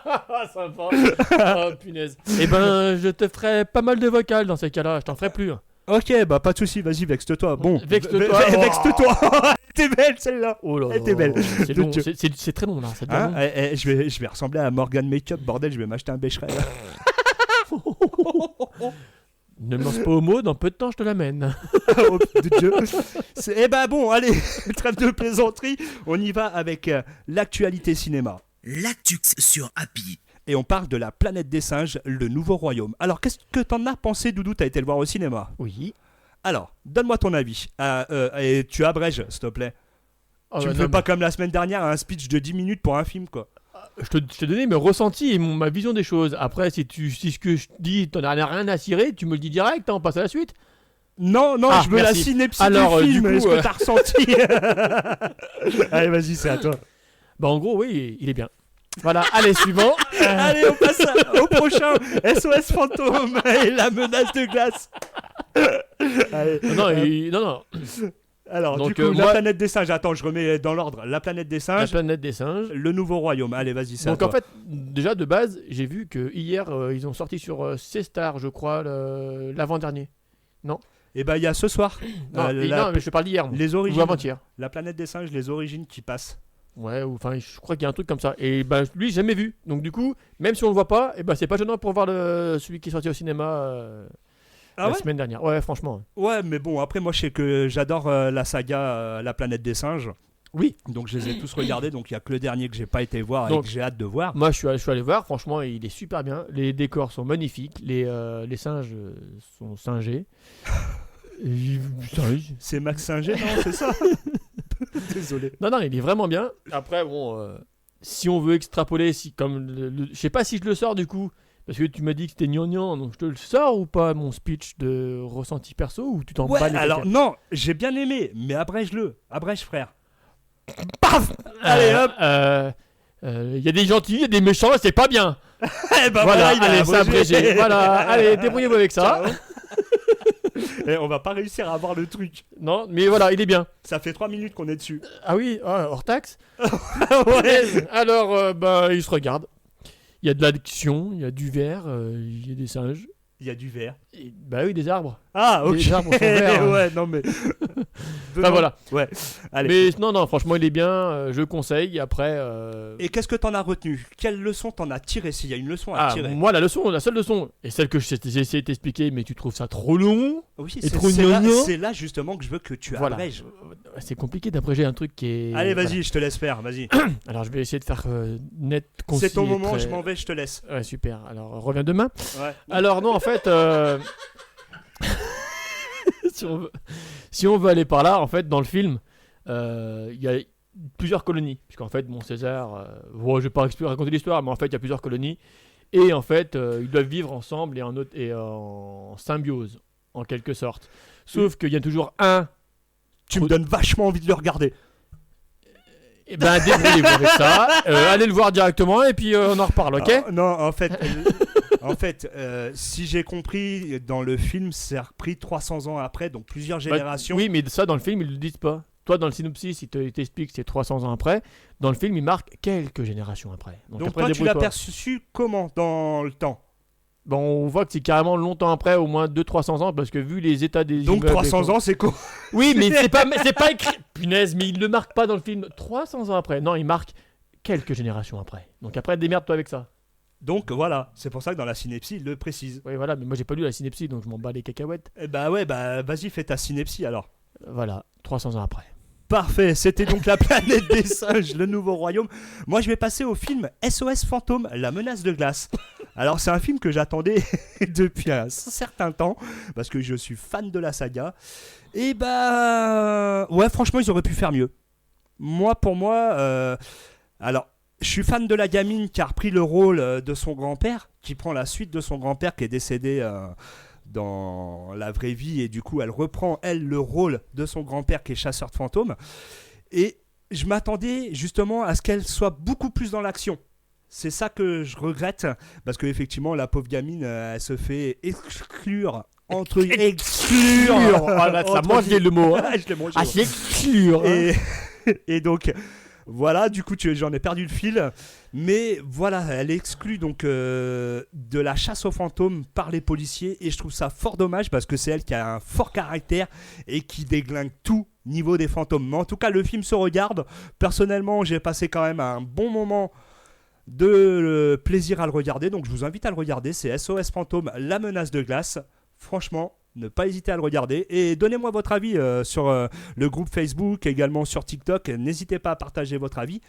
Ah, sympa. Oh, punaise. Eh ben, je te ferai pas mal de vocales dans ces cas-là. Je t'en ferai plus. Ok, bah pas de soucis, vas-y, vexte-toi. Bon, Vexte-toi. Vexte-toi. T'es belle celle-là. Oh là là. Elle était belle. C'est long, Dieu. c'est très long là. Ça Hein devient je vais ressembler à Morgan Makeup, bordel, je vais m'acheter un bécheret. long. Ne me lance pas au mot, dans peu de temps je te l'amène. Oh, de Dieu. Eh ben bon, allez, trêve de plaisanterie, on y va avec l'actualité cinéma. L'actu sur Happy. Et on parle de La planète des singes, le nouveau royaume. Alors, qu'est-ce que t'en as pensé, Doudou? T'as été le voir au cinéma? Oui. Alors, donne-moi ton avis. Et tu abrèges, s'il te plaît. Oh, Tu bah me non, fais pas comme la semaine dernière un speech de 10 minutes pour un film, quoi. Je t'ai donné mes ressentis et ma vision des choses. Après, si ce que je dis, t'en as rien à cirer, tu me le dis direct, hein, on passe à la suite. Non, non, Ah, je veux la merci. synepsie Alors, du du film. coup, Est-ce que t'as ressenti? Allez, vas-y, c'est à toi. Bah, en gros, oui, il est bien. Voilà, allez, suivant. Allez, on passe au prochain. SOS fantôme et la menace de glace. Allez. Non. Alors, Donc, du coup, moi- la planète des singes. Attends, je remets dans l'ordre. La planète des La singes, planète des singes. le nouveau royaume. Allez, vas-y, c'est à Donc toi. en fait, déjà de base, j'ai vu que hier ils ont sorti sur C-Star, je crois, l'avant-dernier. Et ben, il y a ce soir. Non, non, mais je parle d'hier. moi. Les Ou origines. avant-hier. La planète des singes, les origines qui passent. Ouais, ou enfin, je crois qu'il y a un truc comme ça. Et ben lui, j'ai jamais vu. Donc du coup, même si on le voit pas, et ben c'est pas gênant pour voir celui qui est sorti au cinéma Ah la ouais? semaine dernière. Ouais, franchement. Ouais, mais bon, après, moi, je sais que j'adore la saga La planète des singes. Oui. Donc, je les ai tous regardés. Donc, il y a que le dernier que j'ai pas été voir et Donc- que j'ai hâte de voir. Moi, je suis allé voir. Franchement, il est super bien. Les décors sont magnifiques. Les singes sont singés. Singes. C'est Max Singer, non? C'est ça? Désolé. Non, il est vraiment bien. Après, bon, si on veut extrapoler, si comme je sais pas si je le sors du coup, parce que tu m'as dit que c'était gnangnan, donc je te le sors ou pas mon speech de ressenti perso ou tu t'en Ouais, bats les alors, cacahuètes non, j'ai bien aimé, mais abrège-le. Abrège, frère. Paf! Allez, hop! Il y a des gentils, il y a des méchants, c'est pas bien. Eh ben Voilà, il a allez, c'est abrégé. abrégé. Voilà, allez, débrouillez-vous avec ça. Ciao. Et on va pas réussir à avoir le truc. Non, mais voilà, il est bien. Ça fait 3 minutes qu'on est dessus. Ah oui, hors taxe. Ouais. Alors, bah, il se regarde. Il y a de l'action, il y a du verre, il y a des singes. Il y a du verre. Bah oui, des arbres. Ah, ok. Les arbres sont verts. Ouais, non, mais. Enfin voilà. Ouais. Allez. Mais non, franchement, il est bien. Je conseille. Après. Et qu'est-ce que t'en as retenu? Quelle leçon t'en as tiré s'il y a une leçon à tirer? moi, la seule leçon, et celle que j'ai essayé de t'expliquer, mais tu trouves ça trop long. Oui, Et trop c'est là, gnangnan. c'est là justement que je veux que tu Voilà. abrèges. C'est compliqué d'abréger un truc qui est. Allez, vas-y, voilà. je te laisse faire, vas-y. Alors, je vais essayer de faire net, concis. C'est ton et moment, très- je m'en vais, je te laisse. Ouais, super. Alors, reviens demain. Ouais. Alors, non, en fait. si on veut aller par là, en fait, dans le film, il y a plusieurs colonies. Puisqu'en fait, bon, César, je vais pas raconter l'histoire, mais en fait, il y a plusieurs colonies. Et en fait, ils doivent vivre ensemble et en symbiose, en quelque sorte. Sauf qu'il y a toujours un. Tu me donnes vachement envie de le regarder. Eh ben, débrouillez-vous avec ça. Allez le voir directement et puis on en reparle, ok? Non, en fait, si j'ai compris, dans le film, c'est repris 300 ans après, donc plusieurs générations. Oui, mais ça, dans le film, ils le disent pas. Toi, dans le synopsis, il t'explique que c'est 300 ans après. Dans le film, il marque quelques générations après. Donc après, toi, tu l'as débrouille-toi. perçu comment dans le temps? Bon, on voit que c'est carrément longtemps après, au moins 200-300 ans, parce que vu les états des Donc immeubles et 300 tout- ans, c'est quoi? Oui, mais c'est pas écrit. Punaise, mais il le marque pas dans le film 300 ans après. Non, il marque quelques générations après. Donc après, démerde-toi avec ça. Donc voilà, c'est pour ça que dans la synepsie, il le précise. Oui, voilà, mais moi j'ai pas lu la synopsis, donc je m'en bats les cacahuètes. Vas-y, fais ta synepsie alors. Voilà, 300 ans après. Parfait, c'était donc La planète des singes, le nouveau royaume. Moi, je vais passer au film SOS Fantôme, la menace de glace. Alors, c'est un film que j'attendais depuis un certain temps, parce que je suis fan de la saga. Et ouais, franchement, ils auraient pu faire mieux. Pour moi, alors, je suis fan de la gamine qui a repris le rôle de son grand-père, qui prend la suite de son grand-père qui est décédé dans la vraie vie, et du coup elle reprend le rôle de son grand-père qui est chasseur de fantômes, et je m'attendais justement à ce qu'elle soit beaucoup plus dans l'action. C'est ça que je regrette, parce que effectivement la pauvre gamine elle se fait exclure exclure Voilà, ça mange le mot. Hein. Je l'ai mangé, Ah, ouais. c'est exclure. Hein. Et donc voilà, du coup j'en ai perdu le fil, mais voilà, elle est exclue donc de la chasse aux fantômes par les policiers, et je trouve ça fort dommage parce que c'est elle qui a un fort caractère et qui déglingue tout niveau des fantômes. Mais en tout cas, le film se regarde. Personnellement, j'ai passé quand même un bon moment de plaisir à le regarder, donc je vous invite à le regarder. C'est SOS Fantôme, la menace de glace. Franchement, ne pas hésiter à le regarder, et donnez-moi votre avis sur le groupe Facebook, également sur TikTok. N'hésitez pas à partager votre avis.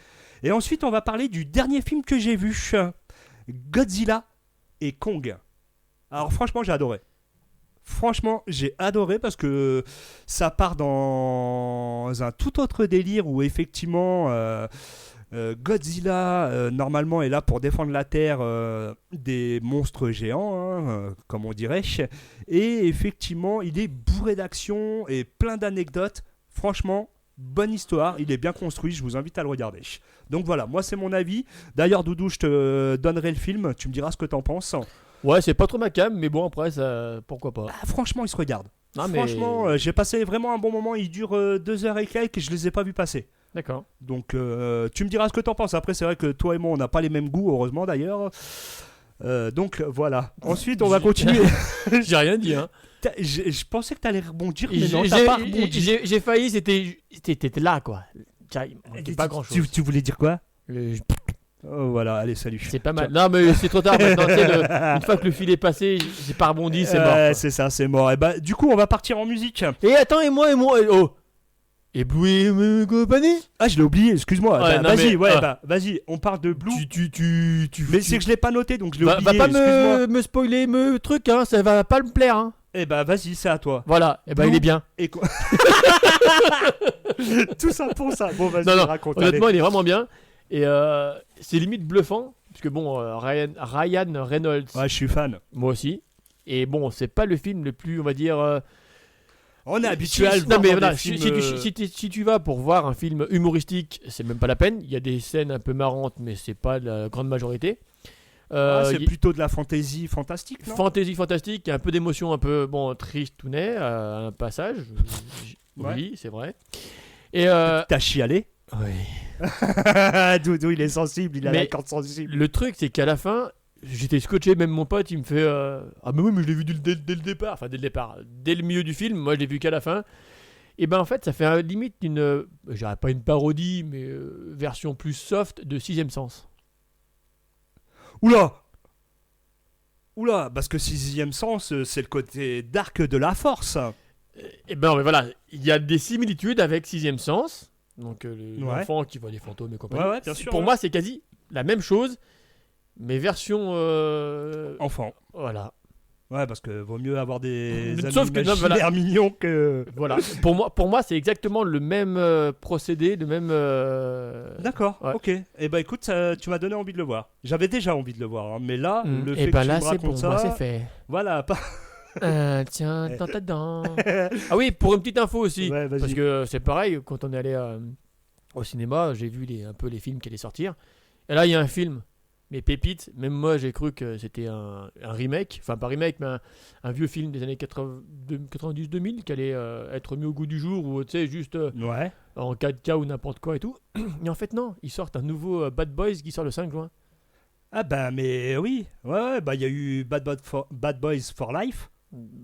Et ensuite, on va parler du dernier film que j'ai vu, Godzilla et Kong. Alors franchement, j'ai adoré. Franchement, j'ai adoré parce que ça part dans un tout autre délire où effectivement Godzilla normalement est là pour défendre la Terre des monstres géants, comme on dirait. Et effectivement, il est bourré d'action et plein d'anecdotes. Franchement, bonne histoire, il est bien construit, je vous invite à le regarder. Donc voilà, moi c'est mon avis. D'ailleurs, Doudou, je te donnerai le film, tu me diras ce que t'en penses. Ouais, c'est pas trop ma cam, mais bon, après, ça, pourquoi pas. Franchement, il se regarde. Non, mais... Franchement, j'ai passé vraiment un bon moment. Il dure 2 heures et quelques et je les ai pas vus passer. D'accord. Donc tu me diras ce que t'en penses. Après, c'est vrai que toi et moi, on n'a pas les mêmes goûts, heureusement d'ailleurs. Donc voilà. Ensuite, on va continuer. J'ai rien dit, hein. Je pensais que t'allais rebondir, mais non, t'as pas rebondi. J'ai failli, t'étais là, quoi. Il manquait pas grand-chose. Tu voulais dire quoi? Oh, voilà, allez, salut. C'est pas mal. Non, mais c'est trop tard maintenant. Une fois que le fil est passé, j'ai pas rebondi, c'est mort. Quoi. C'est ça, c'est mort. Et du coup, on va partir en musique. Et attends, et moi, oh. Et Blue et compagnie. Ah, je l'ai oublié, excuse-moi. Ouais, non, vas-y, mais, vas-y, on parle de Blue. Mais C'est que je l'ai pas noté, donc je l'ai oublié. Va pas excuse-moi. me spoiler me truc, hein, ça va pas me plaire, hein. Eh vas-y, c'est à toi. Voilà, et Blue il est bien. Et tout ça pour ça. Bon, vas-y, Non, raconte. honnêtement, il est vraiment bien. Et c'est limite bluffant, parce que bon, Ryan Reynolds, Ouais, je suis fan. moi aussi. Et bon, c'est pas le film le plus, on va dire. On est habitué à le non, voir mais dans voilà, des si films, si tu vas pour voir un film humoristique, c'est même pas la peine. Il y a des scènes un peu marrantes, mais c'est pas la grande majorité. c'est plutôt de la fantasy fantastique, non? Fantasy fantastique, il y a un peu d'émotion, un peu bon triste ou n'est, un passage. Ouais. Oui, c'est vrai. Et T'as chialé? oui. Doudou, il est sensible, il a Mais la corde sensible. Le truc, c'est qu'à la fin, j'étais scotché, même mon pote, il me fait ah, mais oui, mais je l'ai vu dès le départ. Enfin, dès le départ. Dès le milieu du film, moi, je l'ai vu qu'à la fin. Et ben, en fait, ça fait limite une. Je dirais pas une parodie, mais version plus soft de Sixième Sens. Oula, parce que Sixième Sens, c'est le côté dark de la force. Et ben, mais voilà, il y a des similitudes avec Sixième Sens. Donc, l'enfant qui voit des fantômes et compagnie. Ouais, bien sûr. Pour moi, c'est quasi la même chose, mais version. Enfant. Voilà. Ouais, parce que vaut mieux avoir des amis Sauf que, non, imaginaires voilà. mignons que... Voilà. Pour moi, c'est exactement le même procédé, le même. D'accord, Ouais. ok. Eh ben écoute, tu m'as donné envie de le voir. J'avais déjà envie de le voir, hein, mais là, le fait Et que ben tu là, me c'est racontes bon, ça... moi, c'est fait. Voilà, pas... Tiens, dans ta dent. Ah oui, pour une petite info aussi. Ouais, vas-y. Parce que c'est pareil, quand on est allé au cinéma, j'ai vu un peu les films qui allaient sortir. Et là, il y a un film, mais pépite. Même moi, j'ai cru que c'était un remake. Enfin, pas remake, mais un vieux film des années 90-2000 qui allait être mis au goût du jour ou, tu sais, juste Ouais. en 4K ou n'importe quoi et tout. Et en fait, non. Ils sortent un nouveau Bad Boys qui sort le 5 juin. Ah bah mais oui, ouais, bah il y a eu Bad Boys for Life.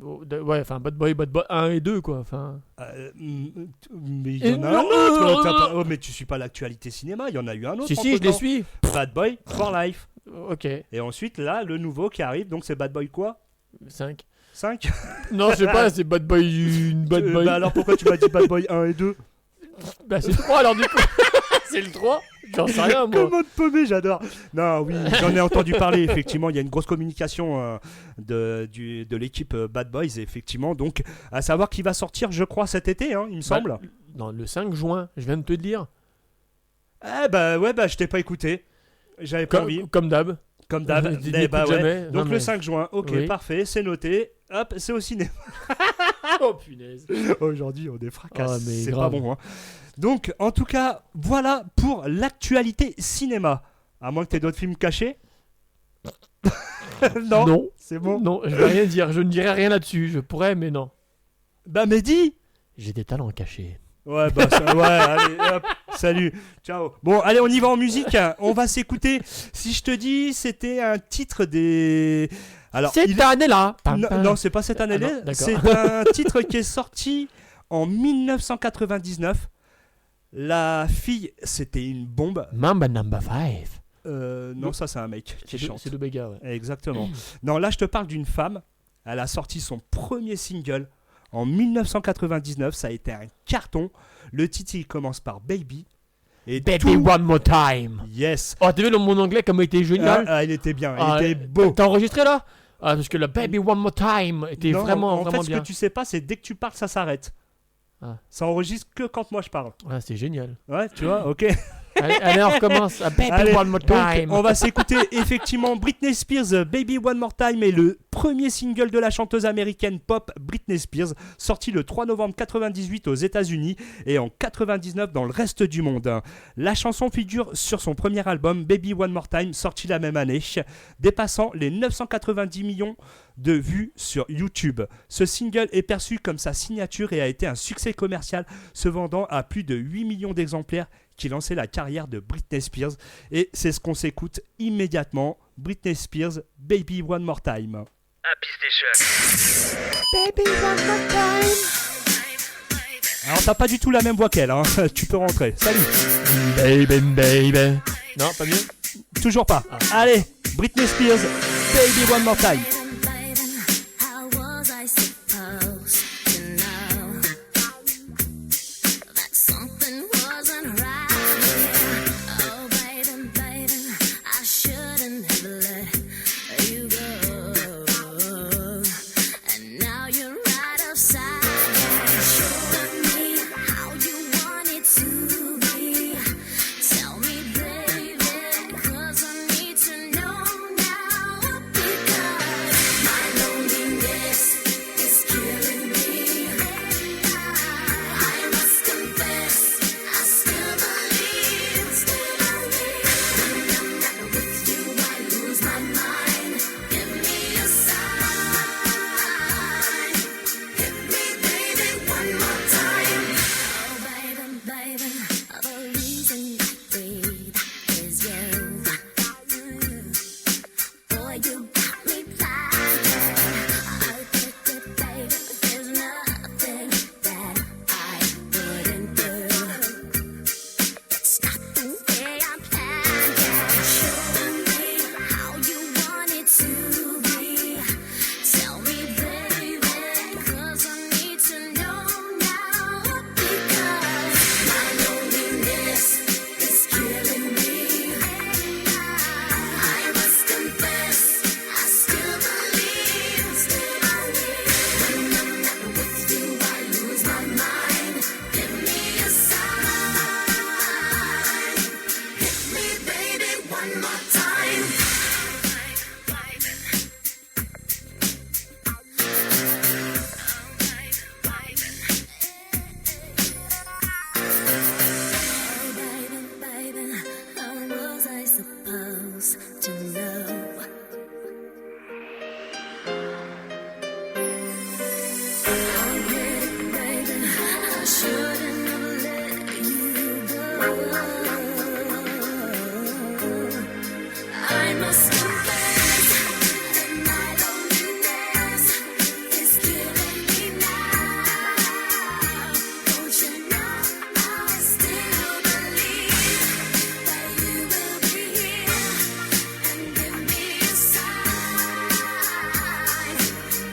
Ouais, enfin, Bad Boy 1 et 2, quoi. Enfin. Mais il y en a un autre. Oh, mais tu suis pas l'actualité cinéma, il y en a eu un autre. Si, je les entre-temps. suis. Bad Boy for Life. Ok, Et ensuite là, le nouveau qui arrive, donc c'est Bad Boy quoi 5. 5. Non, je sais pas, c'est Bad Boy 1, Bad Boy. Bah alors pourquoi tu m'as dit Bad Boy 1 et 2? Bah, c'est 3 alors du coup. C'est le 3. J'en sais rien, moi. Comment te paumer, j'adore. Non, oui, j'en ai entendu parler, effectivement. Il y a une grosse communication de l'équipe Bad Boys, effectivement. Donc, à savoir qu'il va sortir, je crois, cet été, hein, il me semble. Non, le 5 juin, je viens de te le dire. Ah, bah ouais, bah je t'ai pas écouté. J'avais pas envie, Comme d'hab. comme d'hab. Tu Eh bah n'écoutes ouais. jamais. Donc, Non, le mais- 5 juin, ok, Oui. parfait, c'est noté. Hop, c'est au cinéma. Oh punaise. Aujourd'hui, on est fracasse. Ah, mais c'est grave. pas bon, hein. Donc, en tout cas, voilà pour l'actualité cinéma. À moins que t'aies d'autres films cachés. Non, Non. c'est bon. Non, je vais rien dire. Je ne dirai rien là-dessus. Je pourrais, mais non. Bah, mais dis. J'ai des talents cachés. Ouais, bah, ouais, allez, hop, salut, ciao. Bon, allez, on y va en musique. On va s'écouter. Si je te dis, c'était un titre des. Alors, Cette année-là. non, c'est pas cette année-là. Ah non, d'accord. C'est un titre qui est sorti en 1999. La fille, c'était une bombe. Mamba number 5. Non, ça, c'est un mec qui chante. C'est le béga, ouais. Exactement. Non, là, je te parle d'une femme. Elle a sorti son premier single en 1999. Ça a été un carton. Le titre, il commence par Baby. Et Baby tout- one more time. Yes. Oh, t'as vu mon anglais comme il était génial? Il était bien. Ah, Il était beau. T'as enregistré là? Ah, parce que le Baby One More Time était Non, vraiment, en vraiment fait, bien. ce que tu sais pas, c'est dès que tu parles, ça s'arrête. Ah. Ça enregistre que quand moi je parle. Ah, c'est génial. Ouais, tu vois, ok. Allez, on recommence. Ah, Baby Allez, One More donc, Time. on va s'écouter effectivement Britney Spears, Baby One More Time est le premier single de la chanteuse américaine pop Britney Spears, sorti le 3 novembre 98 aux États-Unis et en 99 dans le reste du monde. La chanson figure sur son premier album Baby One More Time, sorti la même année, dépassant les 990 millions de vues sur YouTube. Ce single est perçu comme sa signature et a été un succès commercial, se vendant à plus de 8 millions d'exemplaires, qui lançait la carrière de Britney Spears. Et c'est ce qu'on s'écoute immédiatement. Britney Spears, Baby One More Time. Happy Station. Alors t'as pas du tout la même voix qu'elle, hein. Tu peux rentrer. Salut. Baby, baby. Non, pas mieux. Toujours pas. Allez, Britney Spears, Baby One More Time. How was I supposed to know that something wasn't right here? Oh, baby, baby, I shouldn't have let you go. And now you're right outside. Show me how you want it to be. Tell me, baby, 'cause I need to know now. Because else to know. Okay, baby, I shouldn't have let you go. I must confess that my loneliness is killing me now. Don't you know I still believe that you will be here and give me a sign.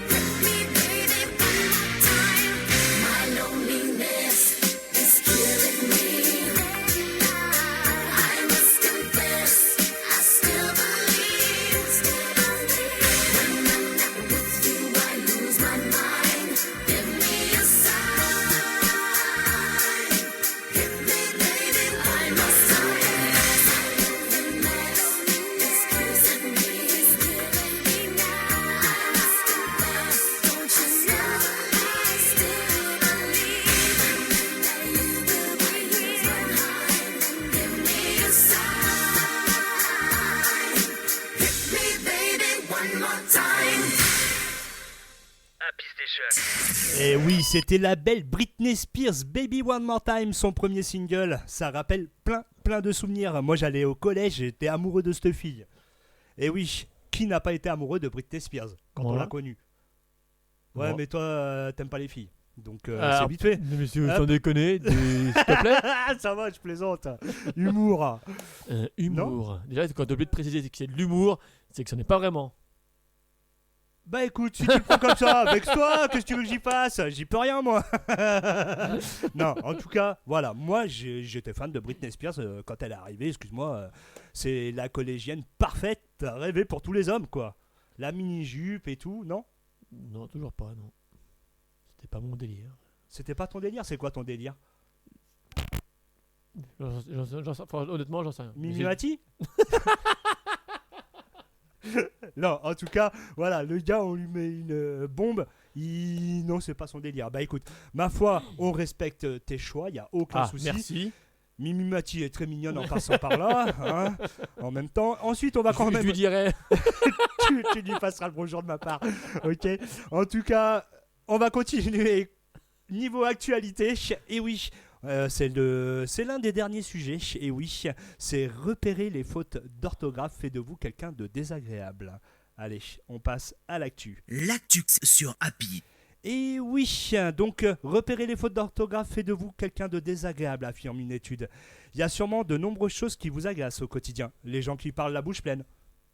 Hit me, baby, one more time. My loneliness is killing me. I must confess, I still believe. When I'm not with you, I lose my mind. Give me a sign. Hit me, baby, one more time. Loneliness is killing me now. I must confess, don't you know I still believe that you will be here and give me a sign. Hit me, baby, one more time. Happy Station. Et oui, c'était la belle Britney Spears, Baby One More Time, son premier single. Ça rappelle plein de souvenirs. Moi, j'allais au collège, j'étais amoureux de cette fille. Et oui, qui n'a pas été amoureux de Britney Spears quand Comment on là l'a connue? Ouais, Non. mais toi, t'aimes pas les filles. Donc, Ah, c'est vite fait. Mais monsieur, Hop. sans déconner, s'il te plaît. Ça va, je plaisante. Humour. Humour. Déjà, quand t'es obligé de préciser que c'est de l'humour, c'est que ce n'est pas vraiment. Bah écoute, si tu le prends comme ça, avec toi, qu'est-ce que tu veux que j'y fasse? J'y peux rien, moi. Non, en tout cas, voilà, moi j'étais fan de Britney Spears quand elle est arrivée, excuse-moi. C'est la collégienne parfaite, rêvée pour tous les hommes, quoi. La mini-jupe et tout, non? Non, toujours pas, non. C'était pas mon délire. C'était pas ton délire, c'est quoi ton délire? Honnêtement, j'en sais rien. Mimimati? Non, en tout cas, voilà, le gars, on lui met une bombe. Non, c'est pas son délire. Bah écoute, ma foi, on respecte tes choix, il n'y a aucun Ah, souci. merci. Mimimati est très mignonne en passant par là, hein, en même temps. Ensuite, on va quand Je même. lui dirais. tu lui passeras le bonjour de ma part. Ok. En tout cas, on va continuer. Niveau actualité, et oui, c'est l'un des derniers sujets. Et oui, c'est repérer les fautes d'orthographe fait de vous quelqu'un de désagréable. Allez, on passe à l'actu. L'actu sur Happy. Et oui, donc repérer les fautes d'orthographe fait de vous quelqu'un de désagréable, affirme une étude. Il y a sûrement de nombreuses choses qui vous agacent au quotidien. Les gens qui parlent la bouche pleine.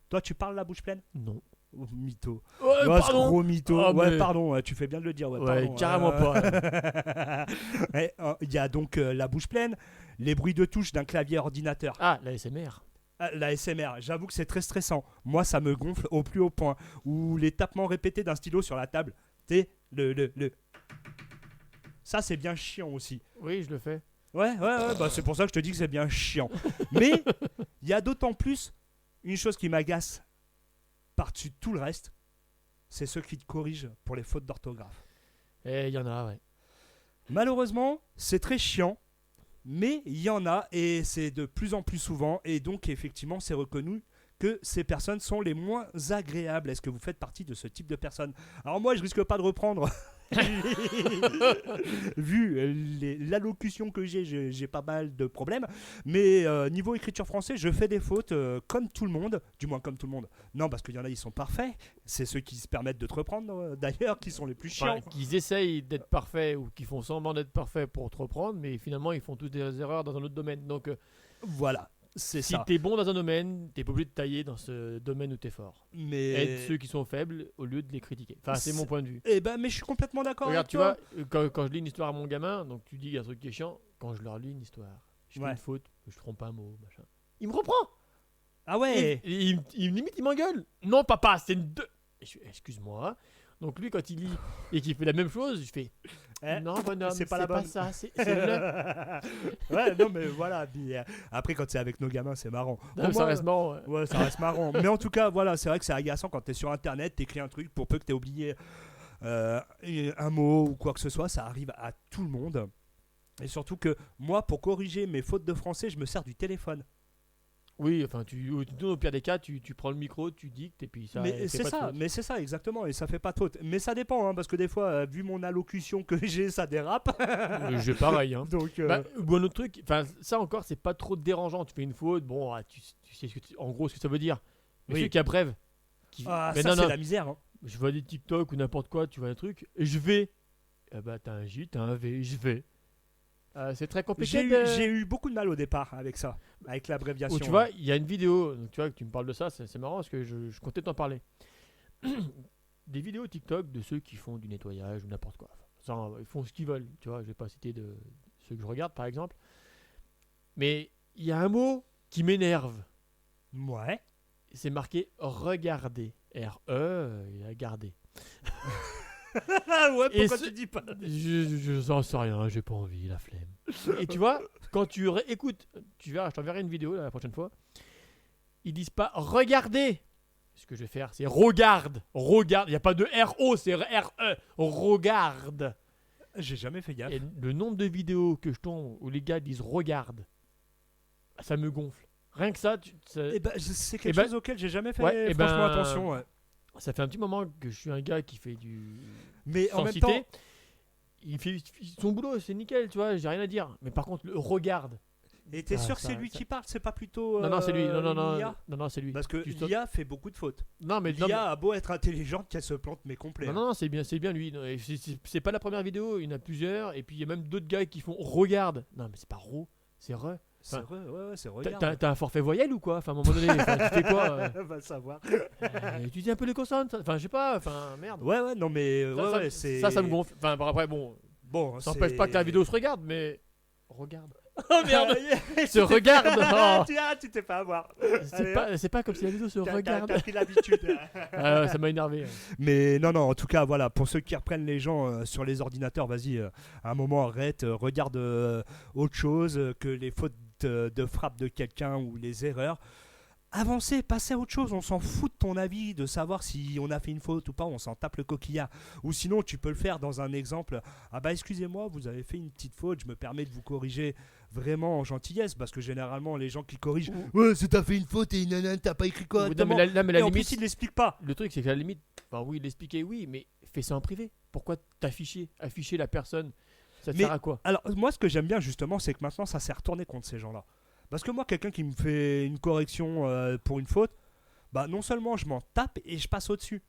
Toi, tu parles la bouche pleine? Non. Oh, mytho. Ouais, Ouais, ce pardon. gros mytho. Ah, ouais, mais- pardon, tu fais bien de le dire. Ouais, Ouais, pardon. carrément pas. Ouais, il y a donc la bouche pleine, les bruits de touche d'un clavier ordinateur. Ah, la SMR. La SMR, j'avoue que c'est très stressant. Moi, ça me gonfle au plus haut point. Ou les tapements répétés d'un stylo sur la table. Tu sais, le. Ça, c'est bien chiant aussi. Oui, je le fais. Ouais, bah c'est pour ça que je te dis que c'est bien chiant. Mais il y a d'autant plus une chose qui m'agace par-dessus tout le reste, c'est ceux qui te corrigent pour les fautes d'orthographe. Et il y en a, ouais. Malheureusement, c'est très chiant, mais il y en a et c'est de plus en plus souvent et donc effectivement c'est reconnu que ces personnes sont les moins agréables. Est-ce que vous faites partie de ce type de personnes? Alors moi, je risque pas de reprendre. Vu l'allocution que j'ai pas mal de problèmes. Mais niveau écriture français, je fais des fautes comme tout le monde. Du moins comme tout le monde. Non, parce qu'il y en a, ils sont parfaits. C'est ceux qui se permettent de te reprendre, d'ailleurs, qui sont les plus chiants. Enfin, qu'ils essayent d'être parfaits ou qu'ils font semblant d'être parfaits pour te reprendre, mais finalement ils font tous des erreurs dans un autre domaine. Donc Voilà, c'est si ça. t'es bon dans un domaine, t'es pas obligé de tailler dans ce domaine où t'es fort. Mais... Aide ceux qui sont faibles au lieu de les critiquer. Enfin, c'est mon point de vue. Eh ben, mais je suis complètement d'accord Regarde, avec tu toi. vois, quand je lis une histoire à mon gamin, donc tu dis un truc qui est chiant, quand je leur lis une histoire, je fais Ouais. une faute, je trompe un mot, machin. Il me reprend. Ah ouais. Et limite, il m'engueule. Non, papa, c'est une 2. Et je fais, excuse-moi. Donc lui, quand il lit et qu'il fait la même chose, je fais Eh, non, bonhomme, c'est pas la bonne. ça, c'est le. Ouais, non, mais voilà. Puis, après, quand c'est avec nos gamins, c'est marrant. Non, Au ça moins, reste marrant. Ouais. Ouais, ça reste marrant. Mais en tout cas, voilà, c'est vrai que c'est agaçant quand t'es sur internet, t'écris un truc pour peu que t'aies oublié un mot ou quoi que ce soit, ça arrive à tout le monde. Et surtout que moi, pour corriger mes fautes de français, je me sers du téléphone. Oui, enfin, au pire des cas, tu prends le micro, tu dictes et puis ça. Mais c'est pas de ça, faute. mais c'est ça exactement, et ça fait pas de faute. Mais ça dépend, hein, parce que des fois, vu mon allocution que j'ai, ça dérape. J'ai pareil. Hein. Donc, Ou un autre truc, enfin, ça encore, c'est pas trop dérangeant. Tu fais une faute, bon, tu sais en gros ce que ça veut dire. Mais Oui. ceux qui abreuvent, mais ça non, c'est non, la misère. Hein. je vois des TikTok ou n'importe quoi, tu vois un truc, et je vais. Eh bah, t'as un J, t'as un V, je vais. C'est très compliqué. J'ai eu beaucoup de mal au départ avec ça, avec l'abréviation. Où tu vois, il y a une vidéo, donc tu vois que tu me parles de ça, c'est marrant parce que je comptais t'en parler. Des vidéos TikTok de ceux qui font du nettoyage ou n'importe quoi. Ça, ils font ce qu'ils veulent, tu vois, je vais pas citer de ceux que je regarde par exemple. Mais il y a un mot qui m'énerve. Ouais. C'est marqué regarder. R-E, il a gardé. Ouais, Et pourquoi tu dis pas Je n'en sais rien, j'ai pas envie, la flemme. Et tu vois, quand tu écoutes, tu verras, je t'enverrai une vidéo la prochaine fois. Ils disent pas regardez. Ce que je vais faire, c'est regarde. Regarde. Il n'y a pas de R-O, c'est R-E. Regarde. J'ai jamais fait gaffe. Et le nombre de vidéos que je tombe où les gars disent regarde, ça me gonfle. Rien que ça, Eh ben, c'est quelque Eh ben- chose auquel j'ai jamais fait Ouais, eh franchement ben- attention. Ouais. ça fait un petit moment que je suis un gars qui fait du. Mais en Sans même citer, temps, il fait son boulot, c'est nickel, tu vois, j'ai rien à dire. Mais par contre, le regarde. et t'es Ah, sûr que ça- c'est lui ça- qui parle, c'est pas plutôt. Non, c'est lui. Non, une IA non, c'est lui. Parce que Tu sautes- l'IA fait beaucoup de fautes. Non, mais L'IA a beau être intelligente qu'elle se plante, mais complet. non, non, c'est bien lui. Non, et c'est pas la première vidéo, il y en a plusieurs. Et puis il y a même d'autres gars qui font regarde. Non, mais c'est pas ro, c'est re. C'est Enfin, vrai, ouais, c'est T'as- regarde. T'as un forfait voyelle ou quoi? Enfin, à un moment donné, enfin, tu fais quoi Va savoir. Tu dis un peu les consonnes. Enfin, je sais pas. Enfin, merde. Ouais, non, mais Ça, ça- ouais, c'est. ça me gonfle. Enfin, bon, après, bon, Bon, ça n'empêche pas que la vidéo se regarde, mais regarde. Oh merde Se regarde. Oh. Tu t'es fait avoir. C'est pas comme si la vidéo se regarde. T'as pris l'habitude. Ça m'a énervé. Mais non, en tout cas, voilà, pour ceux qui reprennent les gens sur les ordinateurs, vas-y, à un moment, arrête, regarde autre chose que les fautes de frappe de quelqu'un ou les erreurs. Avancez, passez à autre chose, on s'en fout de ton avis, de savoir si on a fait une faute ou pas, on s'en tape le coquillard. Ou sinon, tu peux le faire dans un exemple. Ah bah excusez-moi, vous avez fait une petite faute, je me permets de vous corriger vraiment en gentillesse, parce que généralement, les gens qui corrigent, ouais, c'est t'as fait une faute et nanana, t'as pas écrit quoi. Non, mais la Et en limite, plus, ils l'expliquent pas. le truc, c'est que la limite, enfin, oui, l'expliquer, oui, mais fais ça en privé. Pourquoi afficher la personne? Ça te Mais- sert à quoi? Alors, moi, ce que j'aime bien, justement, c'est que maintenant, ça s'est retourné contre ces gens-là. Parce que moi, quelqu'un qui me fait une correction pour une faute, bah non seulement je m'en tape et je passe au-dessus.